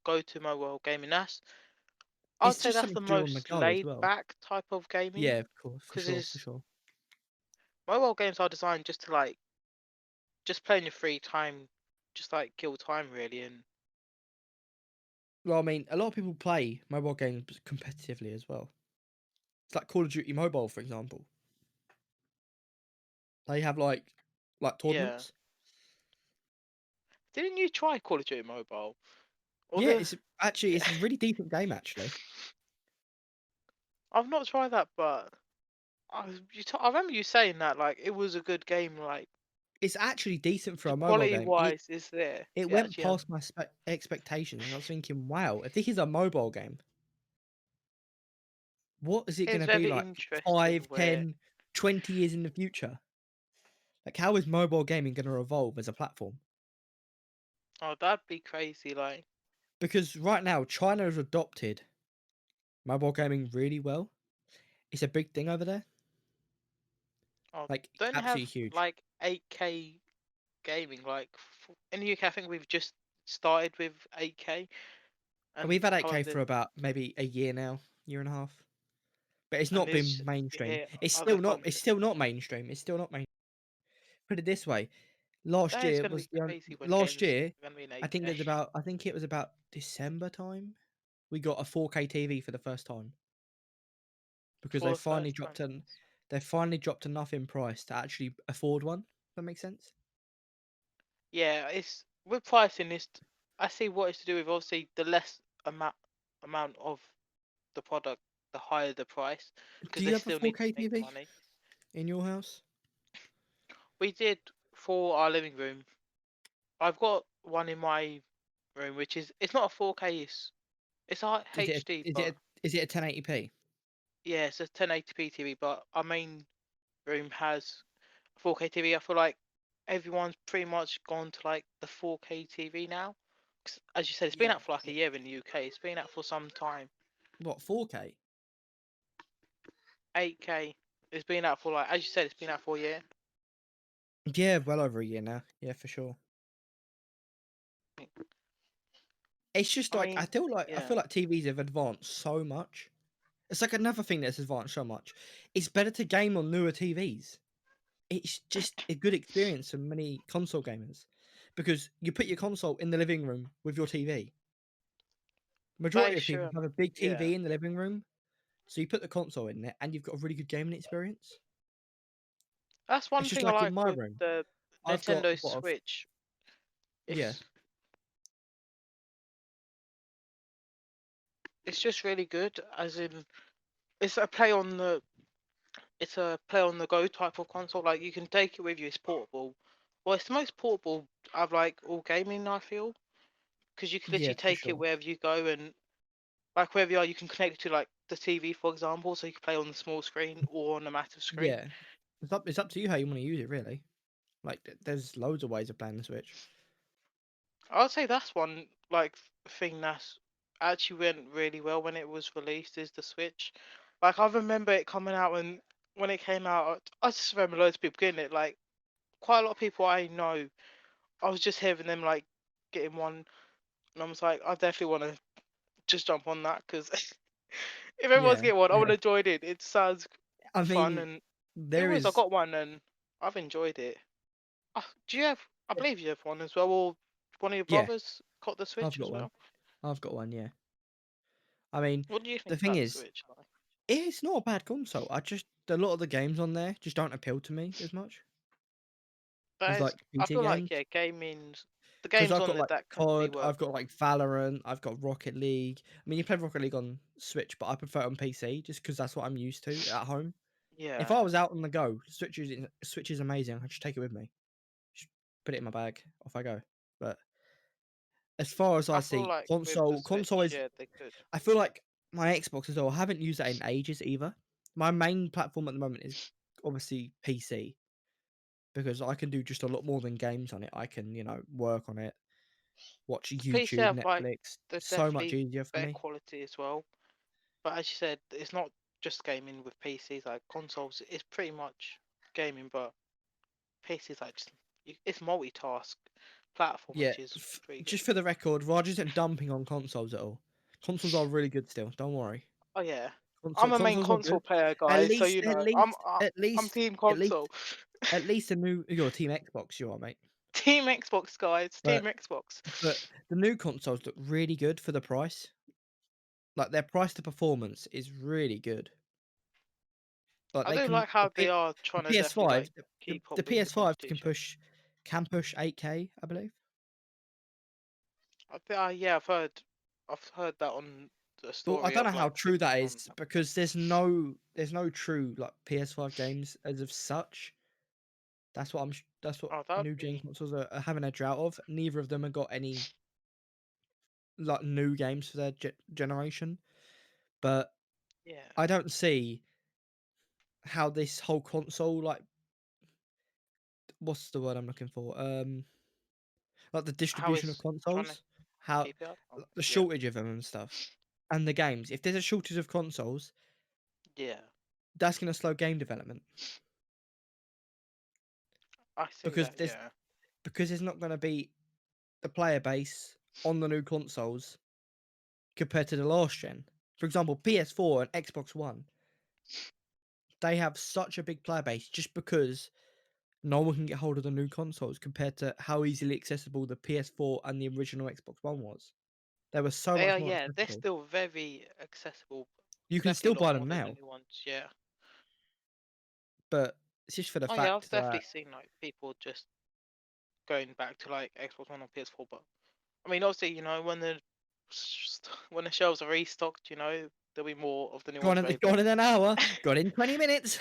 [SPEAKER 1] go to mobile gaming. I would
[SPEAKER 2] It's
[SPEAKER 1] say
[SPEAKER 2] just
[SPEAKER 1] that's
[SPEAKER 2] something
[SPEAKER 1] the
[SPEAKER 2] to do on the
[SPEAKER 1] most
[SPEAKER 2] go as
[SPEAKER 1] laid
[SPEAKER 2] well.
[SPEAKER 1] back type of
[SPEAKER 2] Yeah,
[SPEAKER 1] gaming
[SPEAKER 2] of course, for
[SPEAKER 1] because
[SPEAKER 2] sure, for
[SPEAKER 1] it's
[SPEAKER 2] sure.
[SPEAKER 1] mobile games are designed just to like just play in your free time, just like kill time really. And
[SPEAKER 2] Well, I mean, a lot of people play mobile games competitively as well. It's like Call of Duty Mobile, for example. They have like
[SPEAKER 1] yeah,
[SPEAKER 2] tournaments.
[SPEAKER 1] didn't you try Call of Duty Mobile? Or
[SPEAKER 2] Yeah,
[SPEAKER 1] the yeah,
[SPEAKER 2] it's a really decent game actually.
[SPEAKER 1] I've not tried that, but I remember you saying that like it was a good game. Like
[SPEAKER 2] It's actually decent for
[SPEAKER 1] the
[SPEAKER 2] a mobile
[SPEAKER 1] quality
[SPEAKER 2] game.
[SPEAKER 1] wise is there.
[SPEAKER 2] It
[SPEAKER 1] It
[SPEAKER 2] went
[SPEAKER 1] actually has.
[SPEAKER 2] past my expectations, and I was thinking, wow, if this is a mobile game, what is it going
[SPEAKER 1] It's
[SPEAKER 2] to be
[SPEAKER 1] very
[SPEAKER 2] like
[SPEAKER 1] interesting
[SPEAKER 2] 5,
[SPEAKER 1] where
[SPEAKER 2] 10, 20 years in the future? Like, how is mobile gaming going to evolve as a platform?
[SPEAKER 1] oh that'd be crazy. Like
[SPEAKER 2] Because right now, China has adopted mobile gaming really well. It's a big thing over there.
[SPEAKER 1] oh
[SPEAKER 2] Like,
[SPEAKER 1] don't have
[SPEAKER 2] absolutely huge.
[SPEAKER 1] like 8K gaming. Like in the UK, I think we've just started with 8K,
[SPEAKER 2] And
[SPEAKER 1] and
[SPEAKER 2] we've had
[SPEAKER 1] how
[SPEAKER 2] 8K
[SPEAKER 1] long
[SPEAKER 2] for about maybe a year now, year and a half. But it's
[SPEAKER 1] and
[SPEAKER 2] not
[SPEAKER 1] there's
[SPEAKER 2] been mainstream.
[SPEAKER 1] here other
[SPEAKER 2] It's
[SPEAKER 1] countries.
[SPEAKER 2] still not mainstream. It's still not main. Put it this way, last
[SPEAKER 1] That is
[SPEAKER 2] year
[SPEAKER 1] gonna
[SPEAKER 2] was
[SPEAKER 1] be
[SPEAKER 2] the
[SPEAKER 1] crazy when
[SPEAKER 2] last
[SPEAKER 1] games
[SPEAKER 2] year.
[SPEAKER 1] are gonna be in
[SPEAKER 2] I think
[SPEAKER 1] 8K.
[SPEAKER 2] there's about I think it was about December time. We got a 4K TV for the first time because
[SPEAKER 1] For
[SPEAKER 2] they
[SPEAKER 1] the
[SPEAKER 2] finally
[SPEAKER 1] first time.
[SPEAKER 2] dropped an
[SPEAKER 1] Yes.
[SPEAKER 2] they've finally dropped enough in price to actually afford one. That makes sense?
[SPEAKER 1] Yeah, it's with pricing. I see what it's to do with obviously the less amount of the product, the higher the price, because
[SPEAKER 2] Do
[SPEAKER 1] they
[SPEAKER 2] you have a
[SPEAKER 1] still need to
[SPEAKER 2] 4K
[SPEAKER 1] make
[SPEAKER 2] TV
[SPEAKER 1] money.
[SPEAKER 2] in your house?
[SPEAKER 1] We did for our living room. I've got one in my room, which is it's not a 4K. It's a
[SPEAKER 2] Is it
[SPEAKER 1] HD,
[SPEAKER 2] a, is it
[SPEAKER 1] but
[SPEAKER 2] a, is it a 1080p?
[SPEAKER 1] yeah, it's a 1080p TV. But our main room has 4K TV. I feel like everyone's pretty much gone to like the 4K TV now. 'Cause as you said, it's been
[SPEAKER 2] Yeah.
[SPEAKER 1] out for like a year in the UK. It's been out for some time.
[SPEAKER 2] What, 4K?
[SPEAKER 1] 8K. It's been out for like, as you said, it's been out for a year.
[SPEAKER 2] Yeah, well over a year now. Yeah, for sure. It's just
[SPEAKER 1] I
[SPEAKER 2] like
[SPEAKER 1] mean,
[SPEAKER 2] I
[SPEAKER 1] yeah.
[SPEAKER 2] feel like TVs have advanced so much. It's like another thing that's advanced so much. It's better to game on newer TVs. It's just a good experience for many console gamers because you put your console in the living room with your TV.
[SPEAKER 1] That
[SPEAKER 2] Majority
[SPEAKER 1] is
[SPEAKER 2] of people
[SPEAKER 1] true.
[SPEAKER 2] have a big
[SPEAKER 1] Yeah.
[SPEAKER 2] TV in the living room, so you put the console in there and you've got a really good gaming experience.
[SPEAKER 1] That's
[SPEAKER 2] It's
[SPEAKER 1] one
[SPEAKER 2] just
[SPEAKER 1] thing I
[SPEAKER 2] like in
[SPEAKER 1] like
[SPEAKER 2] my
[SPEAKER 1] with
[SPEAKER 2] room.
[SPEAKER 1] the
[SPEAKER 2] I've got
[SPEAKER 1] Nintendo
[SPEAKER 2] what?
[SPEAKER 1] Switch.
[SPEAKER 2] Yeah,
[SPEAKER 1] It's it's just really good, as in it's a play on the it's a play on the go type of console. Like you can take it with you. It's portable. Well, it's the most portable of like all gaming, I feel, because you can
[SPEAKER 2] yeah,
[SPEAKER 1] literally
[SPEAKER 2] for
[SPEAKER 1] take it
[SPEAKER 2] sure.
[SPEAKER 1] wherever you go, and like wherever you are, you can connect it to like the TV, for example, so you can play on the small screen or on a massive screen.
[SPEAKER 2] Yeah, it's up to you how you want to use it, really. Like, there's loads of ways of playing the Switch.
[SPEAKER 1] I'd say that's one like thing that's actually went really well when it was released is the Switch. Like I remember it coming out when it came out. I just remember loads of people getting it. Like quite a lot of people I know. I was just hearing them like getting one, and I was like, I definitely want to just jump on that because if everyone's
[SPEAKER 2] Yeah,
[SPEAKER 1] getting one, I want
[SPEAKER 2] yeah.
[SPEAKER 1] to join it. It sounds
[SPEAKER 2] I
[SPEAKER 1] fun,
[SPEAKER 2] mean,
[SPEAKER 1] and it
[SPEAKER 2] there
[SPEAKER 1] was. I
[SPEAKER 2] is.
[SPEAKER 1] got one and I've enjoyed it. Do you have? I believe you have one as well, or one of your
[SPEAKER 2] Yeah,
[SPEAKER 1] brothers got the
[SPEAKER 2] I've
[SPEAKER 1] Switch
[SPEAKER 2] got
[SPEAKER 1] as
[SPEAKER 2] one.
[SPEAKER 1] well.
[SPEAKER 2] I've got one. Yeah. I mean,
[SPEAKER 1] What do you
[SPEAKER 2] the
[SPEAKER 1] think
[SPEAKER 2] thing
[SPEAKER 1] about the
[SPEAKER 2] is,
[SPEAKER 1] Switch? Like,
[SPEAKER 2] it's not a bad console. I just a lot of the games on there just don't appeal to me as much as
[SPEAKER 1] that is,
[SPEAKER 2] like
[SPEAKER 1] I
[SPEAKER 2] PC
[SPEAKER 1] feel like
[SPEAKER 2] games.
[SPEAKER 1] yeah, the
[SPEAKER 2] Because
[SPEAKER 1] games
[SPEAKER 2] I've
[SPEAKER 1] on
[SPEAKER 2] got
[SPEAKER 1] there
[SPEAKER 2] like
[SPEAKER 1] that can be
[SPEAKER 2] COD, I've
[SPEAKER 1] worked
[SPEAKER 2] got
[SPEAKER 1] on.
[SPEAKER 2] like Valorant, I've got Rocket League. I mean, you play Rocket League on Switch, but I prefer it on PC just because that's what I'm used to at home. If
[SPEAKER 1] Yeah,
[SPEAKER 2] I was out on the go, Switch is amazing. I just take it with me, just put it in my bag, off I go. But as far as I
[SPEAKER 1] I feel
[SPEAKER 2] see,
[SPEAKER 1] like with the
[SPEAKER 2] console
[SPEAKER 1] Switch,
[SPEAKER 2] is.
[SPEAKER 1] yeah, they could.
[SPEAKER 2] I feel like my Xbox as well. I haven't used that in ages either. My main platform at the moment is obviously PC because I can do just a lot more than games on it. I can, work on it, watch
[SPEAKER 1] PC
[SPEAKER 2] YouTube,
[SPEAKER 1] have like
[SPEAKER 2] Netflix.
[SPEAKER 1] they're
[SPEAKER 2] So much
[SPEAKER 1] definitely
[SPEAKER 2] easier for
[SPEAKER 1] better
[SPEAKER 2] me.
[SPEAKER 1] quality as well. But as you said, it's not just gaming with PCs. Like consoles, it's pretty much gaming, but PCs like it's multitask platform,
[SPEAKER 2] Yeah,
[SPEAKER 1] which is pretty
[SPEAKER 2] just
[SPEAKER 1] good.
[SPEAKER 2] for the record, Raj isn't dumping on consoles at all. Consoles are really good still. Don't worry.
[SPEAKER 1] Oh yeah,
[SPEAKER 2] Console
[SPEAKER 1] I'm a main
[SPEAKER 2] consoles are
[SPEAKER 1] console
[SPEAKER 2] good.
[SPEAKER 1] player,
[SPEAKER 2] At
[SPEAKER 1] guys. So
[SPEAKER 2] least,
[SPEAKER 1] you
[SPEAKER 2] at
[SPEAKER 1] know,
[SPEAKER 2] least, at
[SPEAKER 1] I'm
[SPEAKER 2] least,
[SPEAKER 1] team
[SPEAKER 2] at least,
[SPEAKER 1] console.
[SPEAKER 2] at least the new your Team Xbox, you are, mate.
[SPEAKER 1] Team Xbox, guys. Team
[SPEAKER 2] But
[SPEAKER 1] Xbox.
[SPEAKER 2] but the new consoles look really good for the price. Like their price to performance is really good. Like
[SPEAKER 1] I
[SPEAKER 2] they
[SPEAKER 1] do
[SPEAKER 2] can
[SPEAKER 1] like how they are
[SPEAKER 2] the
[SPEAKER 1] trying to definitely
[SPEAKER 2] PS5,
[SPEAKER 1] like keep
[SPEAKER 2] the
[SPEAKER 1] up with the
[SPEAKER 2] PS5 can
[SPEAKER 1] competition.
[SPEAKER 2] push 8K, I believe.
[SPEAKER 1] Yeah, I've heard that on the
[SPEAKER 2] But I
[SPEAKER 1] story
[SPEAKER 2] don't know
[SPEAKER 1] of
[SPEAKER 2] how
[SPEAKER 1] like
[SPEAKER 2] true
[SPEAKER 1] people
[SPEAKER 2] that
[SPEAKER 1] on.
[SPEAKER 2] is because there's no true like PS5 games as of such. That's what
[SPEAKER 1] Oh, that would
[SPEAKER 2] new gen
[SPEAKER 1] be
[SPEAKER 2] consoles are having a drought of. Neither of them have got any like new games for their generation. But
[SPEAKER 1] yeah.
[SPEAKER 2] I don't see how this whole console like what's the word I'm looking for? Like the
[SPEAKER 1] How
[SPEAKER 2] distribution of
[SPEAKER 1] is trying to
[SPEAKER 2] consoles, how
[SPEAKER 1] keep it up? Oh,
[SPEAKER 2] the
[SPEAKER 1] yeah,
[SPEAKER 2] shortage of them and stuff, and the games. If there's a shortage of consoles,
[SPEAKER 1] yeah.
[SPEAKER 2] that's going to slow game development
[SPEAKER 1] I see
[SPEAKER 2] because
[SPEAKER 1] that.
[SPEAKER 2] there's
[SPEAKER 1] Yeah.
[SPEAKER 2] because there's not going to be the player base on the new consoles compared to the last gen. For example, PS4 and Xbox One, they have such a big player base just because no one can get hold of the new consoles compared to how easily accessible the PS4 and the original Xbox One was. They were so
[SPEAKER 1] They
[SPEAKER 2] much
[SPEAKER 1] are.
[SPEAKER 2] more
[SPEAKER 1] Yeah, they're
[SPEAKER 2] accessible.
[SPEAKER 1] still very accessible.
[SPEAKER 2] You can
[SPEAKER 1] Definitely
[SPEAKER 2] still
[SPEAKER 1] a lot
[SPEAKER 2] buy
[SPEAKER 1] more
[SPEAKER 2] them
[SPEAKER 1] than the
[SPEAKER 2] now.
[SPEAKER 1] new ones. Yeah.
[SPEAKER 2] but it's just for the
[SPEAKER 1] Oh yeah, I've
[SPEAKER 2] fact
[SPEAKER 1] definitely
[SPEAKER 2] that
[SPEAKER 1] seen like people just going back to like Xbox One or PS4. But I mean, obviously, when when the shelves are restocked, there'll be more of the new ones
[SPEAKER 2] gone
[SPEAKER 1] available.
[SPEAKER 2] in an hour, gone in 20 minutes.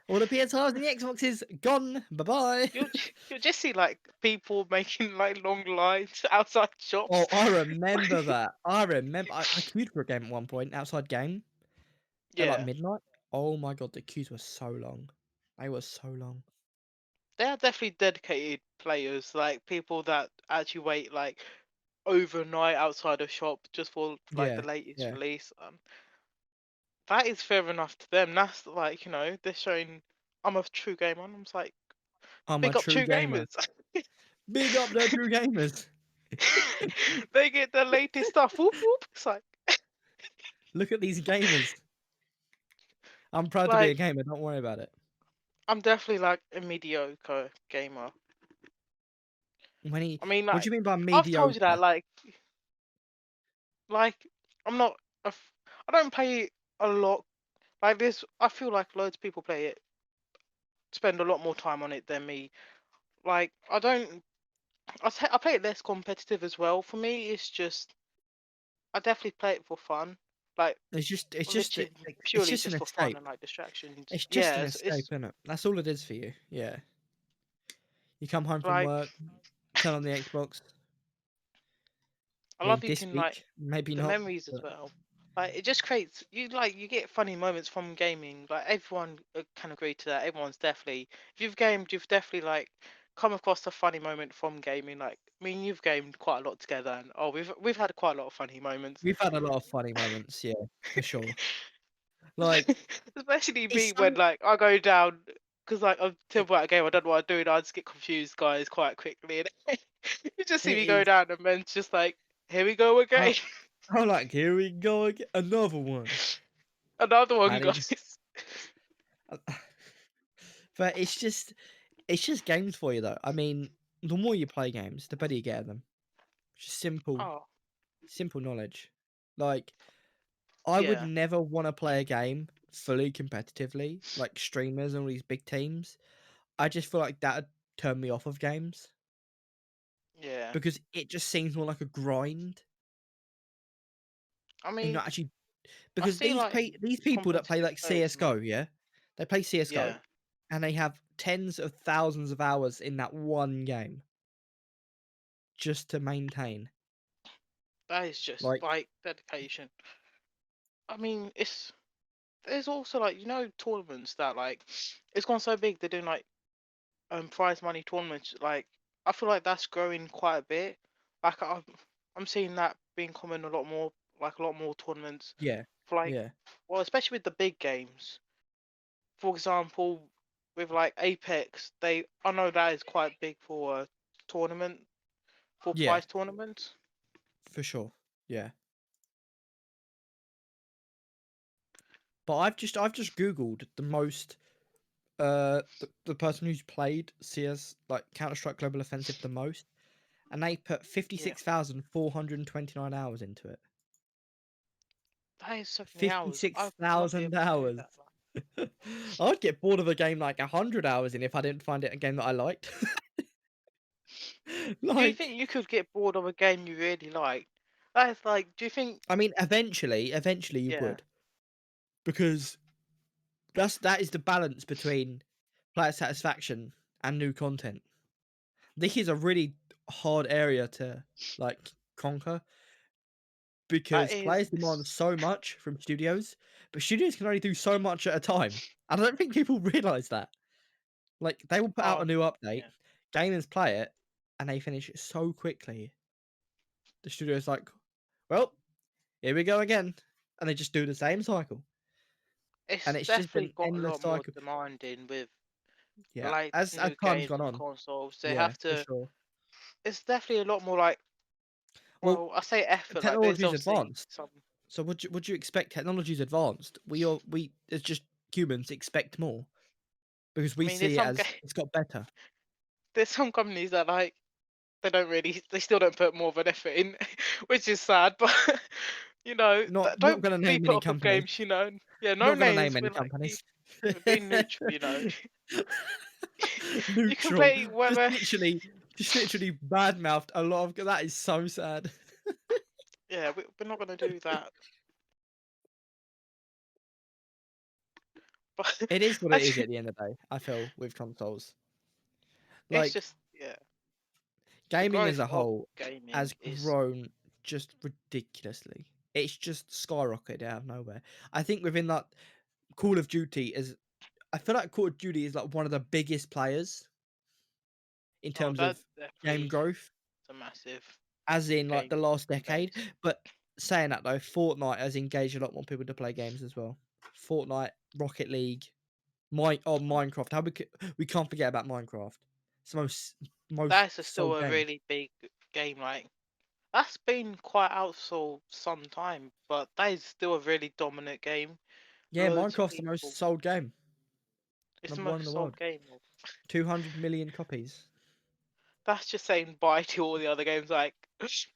[SPEAKER 2] All the PS5s and the Xboxes gone. Bye bye.
[SPEAKER 1] You'll just see like people making like long lines outside
[SPEAKER 2] Oh,
[SPEAKER 1] shops.
[SPEAKER 2] I remember that. I queued for a game at one point, outside game, at like
[SPEAKER 1] Yeah,
[SPEAKER 2] midnight. Oh my god, the queues were so long. They were so long.
[SPEAKER 1] they are definitely dedicated players, like people that actually wait like overnight outside a shop just for like the
[SPEAKER 2] Yeah,
[SPEAKER 1] latest
[SPEAKER 2] yeah.
[SPEAKER 1] release. That is fair enough to them. That's like, they're showing I'm a true gamer. And I'm just like,
[SPEAKER 2] I'm a
[SPEAKER 1] big up
[SPEAKER 2] true
[SPEAKER 1] true
[SPEAKER 2] gamer.
[SPEAKER 1] gamers.
[SPEAKER 2] Big up the true gamers.
[SPEAKER 1] They get the latest stuff. Whoop whoop. It's
[SPEAKER 2] Look at these gamers. I'm proud to be a
[SPEAKER 1] like
[SPEAKER 2] gamer, don't worry about it.
[SPEAKER 1] I'm definitely like a mediocre gamer.
[SPEAKER 2] When he
[SPEAKER 1] I mean,
[SPEAKER 2] What do
[SPEAKER 1] like
[SPEAKER 2] you mean by
[SPEAKER 1] I've told you that,
[SPEAKER 2] mediocre?
[SPEAKER 1] like I'm not. I don't play a lot like this. I feel like loads of people play it, spend a lot more time on it than me. Like I don't. I play it less competitive as well. For me, it's just I definitely play it for fun. Like literally
[SPEAKER 2] It's
[SPEAKER 1] purely
[SPEAKER 2] just an
[SPEAKER 1] just for fun
[SPEAKER 2] escape.
[SPEAKER 1] and like distractions.
[SPEAKER 2] It's just
[SPEAKER 1] Yeah,
[SPEAKER 2] an
[SPEAKER 1] it's
[SPEAKER 2] escape, isn't it? That's all it is for you. Yeah. You come home from
[SPEAKER 1] like
[SPEAKER 2] work, turn on the Xbox.
[SPEAKER 1] I
[SPEAKER 2] I mean,
[SPEAKER 1] love you
[SPEAKER 2] this
[SPEAKER 1] can like
[SPEAKER 2] week, maybe
[SPEAKER 1] the
[SPEAKER 2] not,
[SPEAKER 1] memories as
[SPEAKER 2] but
[SPEAKER 1] well. Like it just creates you get funny moments from gaming. Like everyone can agree to that. Everyone's definitely if you've gamed, you've definitely like come across a funny moment from gaming. Like I mean, you've gamed quite a lot together, and oh, we've had quite a lot of funny moments.
[SPEAKER 2] we've had a lot of funny moments, yeah, for sure. Like,
[SPEAKER 1] Especially
[SPEAKER 2] it's
[SPEAKER 1] me when
[SPEAKER 2] so
[SPEAKER 1] like I go down because like I'm
[SPEAKER 2] it
[SPEAKER 1] terrible at a game. I don't know what I'm doing. I just get confused, guys, quite quickly. And you just see
[SPEAKER 2] it
[SPEAKER 1] me go
[SPEAKER 2] is
[SPEAKER 1] down, and then it's just like, here we go
[SPEAKER 2] I
[SPEAKER 1] again,
[SPEAKER 2] I'm like, "Here we go again, another one."
[SPEAKER 1] another one,
[SPEAKER 2] And it just
[SPEAKER 1] guys.
[SPEAKER 2] but it's just games for you, though. I mean, the more you play games, the better you get at them. Just
[SPEAKER 1] Oh
[SPEAKER 2] simple knowledge. Like, I would
[SPEAKER 1] yeah,
[SPEAKER 2] never wanna play a game fully competitively, like streamers and all these big teams. I just feel like that'd turn me off of games
[SPEAKER 1] yeah.
[SPEAKER 2] because it just seems more like a grind
[SPEAKER 1] I
[SPEAKER 2] and
[SPEAKER 1] mean,
[SPEAKER 2] not actually
[SPEAKER 1] I
[SPEAKER 2] because
[SPEAKER 1] see like
[SPEAKER 2] these people that play
[SPEAKER 1] competitive
[SPEAKER 2] like
[SPEAKER 1] players and
[SPEAKER 2] CS:GO,
[SPEAKER 1] like
[SPEAKER 2] yeah? They play CS:GO
[SPEAKER 1] yeah,
[SPEAKER 2] and they have tens of thousands of hours in that one game just to maintain.
[SPEAKER 1] that is just
[SPEAKER 2] Like,
[SPEAKER 1] like dedication. I mean, there's also like tournaments that like it's gone so big. They're doing like prize money tournaments. Like I feel like that's growing quite a bit. Like I'm seeing that being common a lot more. Like a lot more tournaments
[SPEAKER 2] yeah.
[SPEAKER 1] for like
[SPEAKER 2] Yeah.
[SPEAKER 1] well, especially with the big games. For example, with like Apex, I know that is quite big for a tournament for
[SPEAKER 2] Yeah,
[SPEAKER 1] prize tournaments.
[SPEAKER 2] for sure. Yeah. But I've just Googled the most the person who's played CS like Counter Strike Global Offensive the most, and they put
[SPEAKER 1] Yeah,
[SPEAKER 2] 56,429 hours into it.
[SPEAKER 1] that is so many hours. I would not be
[SPEAKER 2] 56,000
[SPEAKER 1] able to do
[SPEAKER 2] hours.
[SPEAKER 1] that.
[SPEAKER 2] I'd get bored of a game like 100 hours in if I didn't find it a game that I liked.
[SPEAKER 1] Do you think
[SPEAKER 2] Like,
[SPEAKER 1] you could get bored of a game you really like? That is like, do you think?
[SPEAKER 2] I mean, eventually you
[SPEAKER 1] Yeah,
[SPEAKER 2] would, because that is the balance between player satisfaction and new content. This is a really hard area to like conquer
[SPEAKER 1] that
[SPEAKER 2] because
[SPEAKER 1] is.
[SPEAKER 2] players demand so much from studios, but studios can only do so much at a time. I don't think people realize that. Like, they will put out a
[SPEAKER 1] Oh
[SPEAKER 2] new update,
[SPEAKER 1] yeah,
[SPEAKER 2] gamers play it, and they finish it so quickly. The studio's like, "Well, here we go again," and they just do the same cycle, and
[SPEAKER 1] it's
[SPEAKER 2] it's just
[SPEAKER 1] definitely
[SPEAKER 2] an
[SPEAKER 1] got a
[SPEAKER 2] endless
[SPEAKER 1] lot more
[SPEAKER 2] cycle.
[SPEAKER 1] demanding with
[SPEAKER 2] Yeah,
[SPEAKER 1] like
[SPEAKER 2] as
[SPEAKER 1] new
[SPEAKER 2] time's
[SPEAKER 1] games
[SPEAKER 2] gone
[SPEAKER 1] and
[SPEAKER 2] on.
[SPEAKER 1] consoles. They
[SPEAKER 2] Yeah,
[SPEAKER 1] have
[SPEAKER 2] for
[SPEAKER 1] to.
[SPEAKER 2] sure.
[SPEAKER 1] It's definitely a lot more like.
[SPEAKER 2] Well,
[SPEAKER 1] Well, I say effort. Like there's
[SPEAKER 2] technology's
[SPEAKER 1] obviously
[SPEAKER 2] advanced,
[SPEAKER 1] some.
[SPEAKER 2] so would you expect technology's advanced? We as just humans expect more because
[SPEAKER 1] I
[SPEAKER 2] we
[SPEAKER 1] mean, there's
[SPEAKER 2] see it
[SPEAKER 1] some
[SPEAKER 2] as it's got better.
[SPEAKER 1] there's some companies that like they don't really they still don't put more of an effort in, which is sad. But
[SPEAKER 2] Not
[SPEAKER 1] don't
[SPEAKER 2] gonna
[SPEAKER 1] be
[SPEAKER 2] name
[SPEAKER 1] put
[SPEAKER 2] any
[SPEAKER 1] off of
[SPEAKER 2] company.
[SPEAKER 1] games. Yeah, no
[SPEAKER 2] Not gonna
[SPEAKER 1] names.
[SPEAKER 2] name any
[SPEAKER 1] But like
[SPEAKER 2] companies.
[SPEAKER 1] Be neutral, you know. You can
[SPEAKER 2] Neutral.
[SPEAKER 1] play
[SPEAKER 2] Just
[SPEAKER 1] whether.
[SPEAKER 2] literally, just literally badmouthed a lot of. That is so sad.
[SPEAKER 1] Yeah, we're not gonna do that. But
[SPEAKER 2] It is what
[SPEAKER 1] I
[SPEAKER 2] it is
[SPEAKER 1] ju-
[SPEAKER 2] at the end of the day. I feel with consoles,
[SPEAKER 1] it's
[SPEAKER 2] like
[SPEAKER 1] just yeah, the
[SPEAKER 2] gaming as
[SPEAKER 1] growth
[SPEAKER 2] a
[SPEAKER 1] of
[SPEAKER 2] whole
[SPEAKER 1] gaming
[SPEAKER 2] has
[SPEAKER 1] is.
[SPEAKER 2] grown just ridiculously. It's just skyrocketed out of nowhere. I think within that, Call of Duty is. I feel like Call of Duty is like one of the biggest players in
[SPEAKER 1] Oh,
[SPEAKER 2] terms
[SPEAKER 1] that
[SPEAKER 2] of game
[SPEAKER 1] definitely is
[SPEAKER 2] growth,
[SPEAKER 1] a massive
[SPEAKER 2] as in like the
[SPEAKER 1] game
[SPEAKER 2] last decade.
[SPEAKER 1] base.
[SPEAKER 2] But saying that though, Fortnite has engaged a lot more people to play games as well. Fortnite, Rocket League, Minecraft. We can't forget about Minecraft. It's the most
[SPEAKER 1] That's still
[SPEAKER 2] sold
[SPEAKER 1] a
[SPEAKER 2] game.
[SPEAKER 1] really big game. Like that's been quite out for some time, but that is still a really dominant game.
[SPEAKER 2] Yeah,
[SPEAKER 1] Loads of
[SPEAKER 2] Minecraft's the most
[SPEAKER 1] people.
[SPEAKER 2] sold game.
[SPEAKER 1] It's the
[SPEAKER 2] Number one in
[SPEAKER 1] most
[SPEAKER 2] the
[SPEAKER 1] sold
[SPEAKER 2] world.
[SPEAKER 1] game.
[SPEAKER 2] 200 million copies.
[SPEAKER 1] That's just saying bye to all the other games like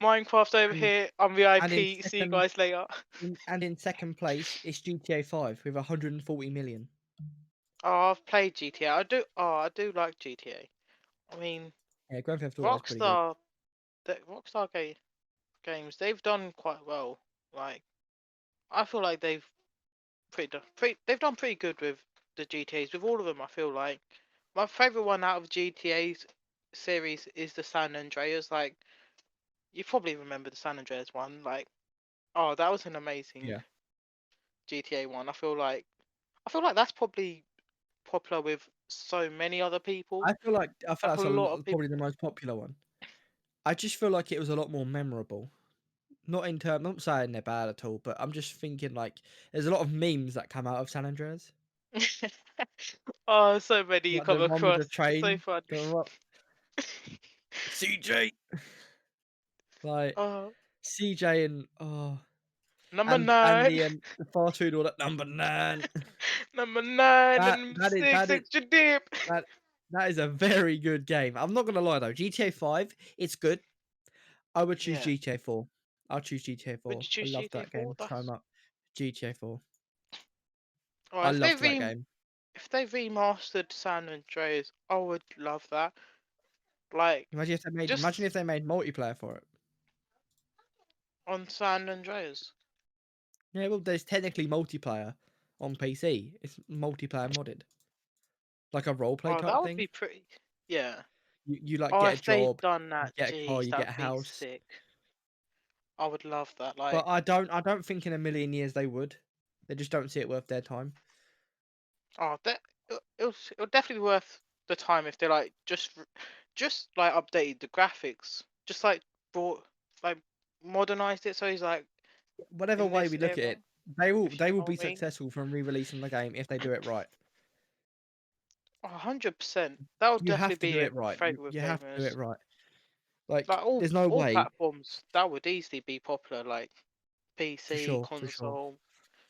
[SPEAKER 1] Minecraft over
[SPEAKER 2] And
[SPEAKER 1] here. I'm
[SPEAKER 2] and in
[SPEAKER 1] VIP. See you
[SPEAKER 2] second
[SPEAKER 1] guys later.
[SPEAKER 2] and in second place is GTA 5 with 140 million.
[SPEAKER 1] Oh, I've played GTA. I do. Oh, I do like GTA. I mean,
[SPEAKER 2] Yeah, Grand Theft Auto is pretty good.
[SPEAKER 1] Rockstar. The Rockstar games. They've done quite well. Like I feel like they've done pretty good with the GTA's. With all of them, I feel like my favorite one out of GTA's series is the San Andreas. Like you probably remember the San Andreas one. Like oh, that was an amazing
[SPEAKER 2] Yeah.
[SPEAKER 1] GTA one. I feel like that's probably popular with so many other people.
[SPEAKER 2] I feel
[SPEAKER 1] Like a
[SPEAKER 2] that's
[SPEAKER 1] lot of people.
[SPEAKER 2] probably the most popular one. I just feel like it was a lot more memorable. I'm not saying they're bad at all, but I'm just thinking like there's a lot of memes that come out of San Andreas.
[SPEAKER 1] Oh, so many you
[SPEAKER 2] Like
[SPEAKER 1] come
[SPEAKER 2] the one with
[SPEAKER 1] across.
[SPEAKER 2] the
[SPEAKER 1] It's so
[SPEAKER 2] train
[SPEAKER 1] fun.
[SPEAKER 2] going up. CJ. Like
[SPEAKER 1] Oh,
[SPEAKER 2] CJ and oh
[SPEAKER 1] number
[SPEAKER 2] and
[SPEAKER 1] nine,
[SPEAKER 2] the fast food order number 9.
[SPEAKER 1] number nine,
[SPEAKER 2] That
[SPEAKER 1] and
[SPEAKER 2] that is
[SPEAKER 1] six
[SPEAKER 2] that is
[SPEAKER 1] extra dip.
[SPEAKER 2] that that is a very good game. I'm not gonna lie though, GTA 5, it's good. I would choose
[SPEAKER 1] Yeah.
[SPEAKER 2] GTA 4. I'll choose GTA
[SPEAKER 1] Would
[SPEAKER 2] 4.
[SPEAKER 1] you
[SPEAKER 2] I
[SPEAKER 1] choose
[SPEAKER 2] love
[SPEAKER 1] GTA
[SPEAKER 2] that
[SPEAKER 1] 4?
[SPEAKER 2] game so
[SPEAKER 1] That's
[SPEAKER 2] much. GTA 4.
[SPEAKER 1] oh,
[SPEAKER 2] I loved that game.
[SPEAKER 1] if they remastered San Andreas, I would love that. Like
[SPEAKER 2] Imagine
[SPEAKER 1] just
[SPEAKER 2] if they made multiplayer for it.
[SPEAKER 1] on San Andreas.
[SPEAKER 2] Yeah, well, there's technically multiplayer on PC. It's multiplayer modded, like a role play
[SPEAKER 1] Oh,
[SPEAKER 2] type
[SPEAKER 1] that would
[SPEAKER 2] thing.
[SPEAKER 1] be pretty. Yeah.
[SPEAKER 2] You like
[SPEAKER 1] Oh,
[SPEAKER 2] get a
[SPEAKER 1] if they'd
[SPEAKER 2] job,
[SPEAKER 1] done
[SPEAKER 2] you
[SPEAKER 1] that,
[SPEAKER 2] get a car,
[SPEAKER 1] jeez,
[SPEAKER 2] you
[SPEAKER 1] that
[SPEAKER 2] get a
[SPEAKER 1] would be
[SPEAKER 2] house.
[SPEAKER 1] sick. I would love that.
[SPEAKER 2] But
[SPEAKER 1] Like,
[SPEAKER 2] I don't think in a million years they would. They just don't see it worth their time.
[SPEAKER 1] oh, it'll definitely be worth the time if they like just like updated the graphics, just like brought like modernized it so he's like
[SPEAKER 2] Whatever
[SPEAKER 1] in
[SPEAKER 2] way
[SPEAKER 1] this
[SPEAKER 2] we look at
[SPEAKER 1] era,
[SPEAKER 2] it, they will
[SPEAKER 1] if you
[SPEAKER 2] they will
[SPEAKER 1] know
[SPEAKER 2] be
[SPEAKER 1] what I mean.
[SPEAKER 2] successful from re-releasing the game if they do it right.
[SPEAKER 1] 100%. That would
[SPEAKER 2] You
[SPEAKER 1] definitely
[SPEAKER 2] have to do
[SPEAKER 1] be a
[SPEAKER 2] it right.
[SPEAKER 1] favorite with
[SPEAKER 2] You have to do it
[SPEAKER 1] gamers.
[SPEAKER 2] right. Like,
[SPEAKER 1] Like
[SPEAKER 2] there's no
[SPEAKER 1] all
[SPEAKER 2] way.
[SPEAKER 1] platforms, that would easily be popular. Like
[SPEAKER 2] For
[SPEAKER 1] PC,
[SPEAKER 2] sure, for sure,
[SPEAKER 1] console.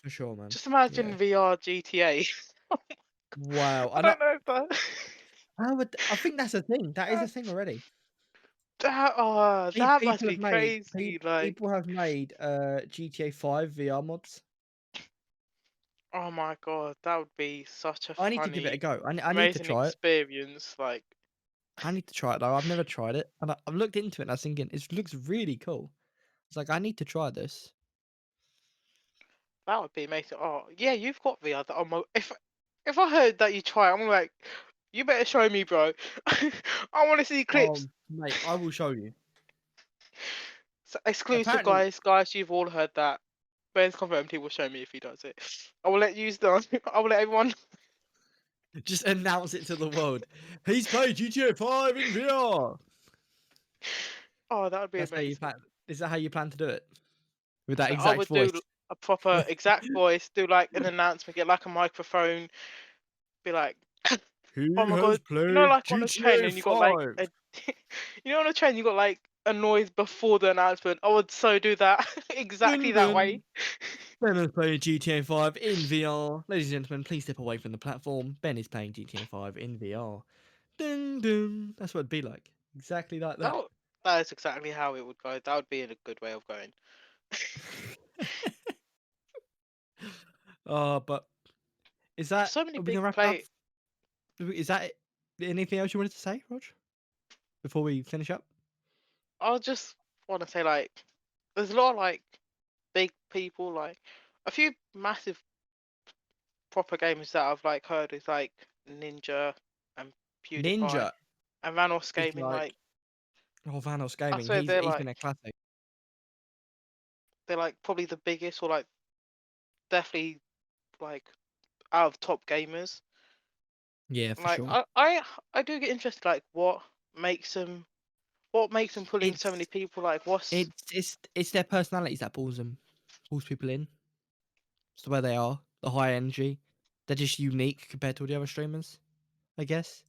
[SPEAKER 2] for sure, man.
[SPEAKER 1] Just
[SPEAKER 2] Yeah.
[SPEAKER 1] imagine VR GTA.
[SPEAKER 2] Wow.
[SPEAKER 1] I
[SPEAKER 2] I know.
[SPEAKER 1] don't know if that.
[SPEAKER 2] I think that's a thing. That is a thing already.
[SPEAKER 1] That must
[SPEAKER 2] People
[SPEAKER 1] be
[SPEAKER 2] have made
[SPEAKER 1] crazy. Like,
[SPEAKER 2] people have made GTA 5 VR mods.
[SPEAKER 1] oh my god, that would be such a
[SPEAKER 2] I need to give it a
[SPEAKER 1] funny,
[SPEAKER 2] go. I need to
[SPEAKER 1] amazing
[SPEAKER 2] try it.
[SPEAKER 1] experience. Like,
[SPEAKER 2] I need to try it though. I've never tried it, and I've looked into it. And I was thinking it looks really cool. It's like I need to try this.
[SPEAKER 1] that would be amazing. Oh yeah, you've got VR. If I heard that you try, it, I'm like, you better show me, bro. I want to see clips.
[SPEAKER 2] Mate, I will show you.
[SPEAKER 1] So, exclusive,
[SPEAKER 2] Apparently,
[SPEAKER 1] guys. You've all heard that. Ben's confirmed he will show me if he does it. I will let you know. I will let everyone.
[SPEAKER 2] just announce it to the world. He's played GTA 5 in VR.
[SPEAKER 1] Oh, that would be
[SPEAKER 2] That's how you
[SPEAKER 1] amazing.
[SPEAKER 2] plan. Is that how you plan to do it? With that
[SPEAKER 1] I
[SPEAKER 2] exact
[SPEAKER 1] would
[SPEAKER 2] voice?
[SPEAKER 1] do a proper exact voice, do like an announcement, get like a microphone, be like,
[SPEAKER 2] He
[SPEAKER 1] oh my
[SPEAKER 2] has
[SPEAKER 1] god, you know,
[SPEAKER 2] played
[SPEAKER 1] like on a train
[SPEAKER 2] GTA
[SPEAKER 1] and you got like
[SPEAKER 2] 5.
[SPEAKER 1] a, you know, on a train you got like a noise before the announcement. I would so do that exactly
[SPEAKER 2] Dun
[SPEAKER 1] that way.
[SPEAKER 2] dun. Ben is playing GTA 5 in VR. Ladies and gentlemen, please step away from the platform. Ben is playing GTA 5 in VR. Dun dun. That's what it'd be like. Exactly like
[SPEAKER 1] That
[SPEAKER 2] that.
[SPEAKER 1] would, that is exactly how it would go. That would be a good way of going.
[SPEAKER 2] But Is that
[SPEAKER 1] so many
[SPEAKER 2] are we
[SPEAKER 1] big
[SPEAKER 2] gonna wrap it up?
[SPEAKER 1] play.
[SPEAKER 2] Is that it? Anything else you wanted to say, Rog? Before we finish up?
[SPEAKER 1] I just want to say like, there's a lot of like big people like a few massive proper gamers that I've like heard is like Ninja and PewDiePie
[SPEAKER 2] Ninja
[SPEAKER 1] and Vanos
[SPEAKER 2] is
[SPEAKER 1] Gaming.
[SPEAKER 2] like
[SPEAKER 1] Like
[SPEAKER 2] Vanos
[SPEAKER 1] I
[SPEAKER 2] Gaming.
[SPEAKER 1] swear
[SPEAKER 2] He's been a classic.
[SPEAKER 1] they're like probably the biggest or like definitely like out of top gamers.
[SPEAKER 2] Yeah, for
[SPEAKER 1] Like
[SPEAKER 2] sure.
[SPEAKER 1] I do get interested like what makes them pull in so many
[SPEAKER 2] It's
[SPEAKER 1] people. Like what's
[SPEAKER 2] it's their personalities that pulls people in. It's the way they are, the high energy. They're just unique compared to all the other streamers, I guess.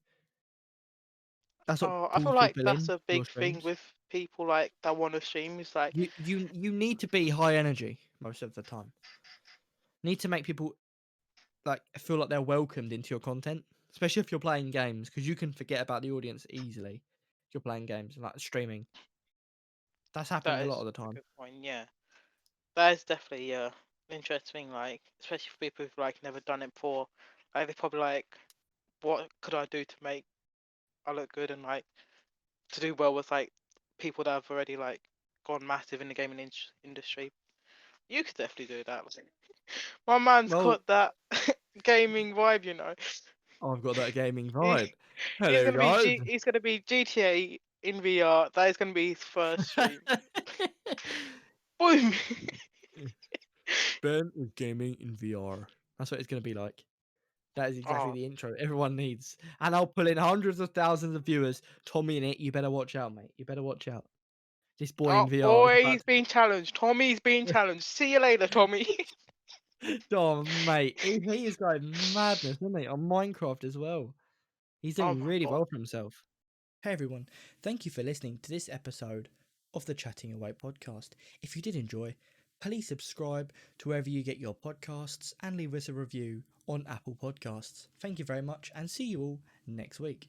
[SPEAKER 2] That's what
[SPEAKER 1] oh I feel
[SPEAKER 2] pulls
[SPEAKER 1] like
[SPEAKER 2] people
[SPEAKER 1] that's
[SPEAKER 2] in to
[SPEAKER 1] a
[SPEAKER 2] your
[SPEAKER 1] big thing
[SPEAKER 2] streams.
[SPEAKER 1] with people like that want to stream is like
[SPEAKER 2] You need to be high energy most of the time. Need to make people like feel like they're welcomed into your content, especially if you're playing games, because you can forget about the audience easily if you're playing games and like streaming. That's happening
[SPEAKER 1] that
[SPEAKER 2] a lot
[SPEAKER 1] is
[SPEAKER 2] of the
[SPEAKER 1] a
[SPEAKER 2] time.
[SPEAKER 1] good point. Yeah, that is definitely interesting. Like especially for people who've like never done it before. Like they probably like what could I do to make I look good and like to do well with like people that have already like gone massive in the gaming industry. You could definitely do that. Like, my man's
[SPEAKER 2] Well,
[SPEAKER 1] got that gaming vibe, you know.
[SPEAKER 2] I've got that gaming
[SPEAKER 1] He,
[SPEAKER 2] vibe. Hello, guys.
[SPEAKER 1] He's gonna be GTA in VR. That is gonna be his first stream. Boom.
[SPEAKER 2] Ben is gaming in VR. That's what it's going to be like. That is exactly
[SPEAKER 1] Oh,
[SPEAKER 2] the intro everyone needs. And I'll pull in hundreds of thousands of viewers. Tommy in it, you better watch out, mate. You better watch out. This boy in
[SPEAKER 1] oh
[SPEAKER 2] VR is
[SPEAKER 1] boy,
[SPEAKER 2] about
[SPEAKER 1] he's being challenged. Tommy's being challenged. See you later, Tommy.
[SPEAKER 2] to... Oh, mate. He is going madness, isn't he? On Minecraft as well. He's
[SPEAKER 1] Oh
[SPEAKER 2] doing
[SPEAKER 1] my
[SPEAKER 2] really
[SPEAKER 1] god.
[SPEAKER 2] well for himself. Hey everyone, thank you for listening to this episode of the Chatting Away podcast. If you did enjoy, please subscribe to wherever you get your podcasts and leave us a review on Apple Podcasts. Thank you very much and see you all next week.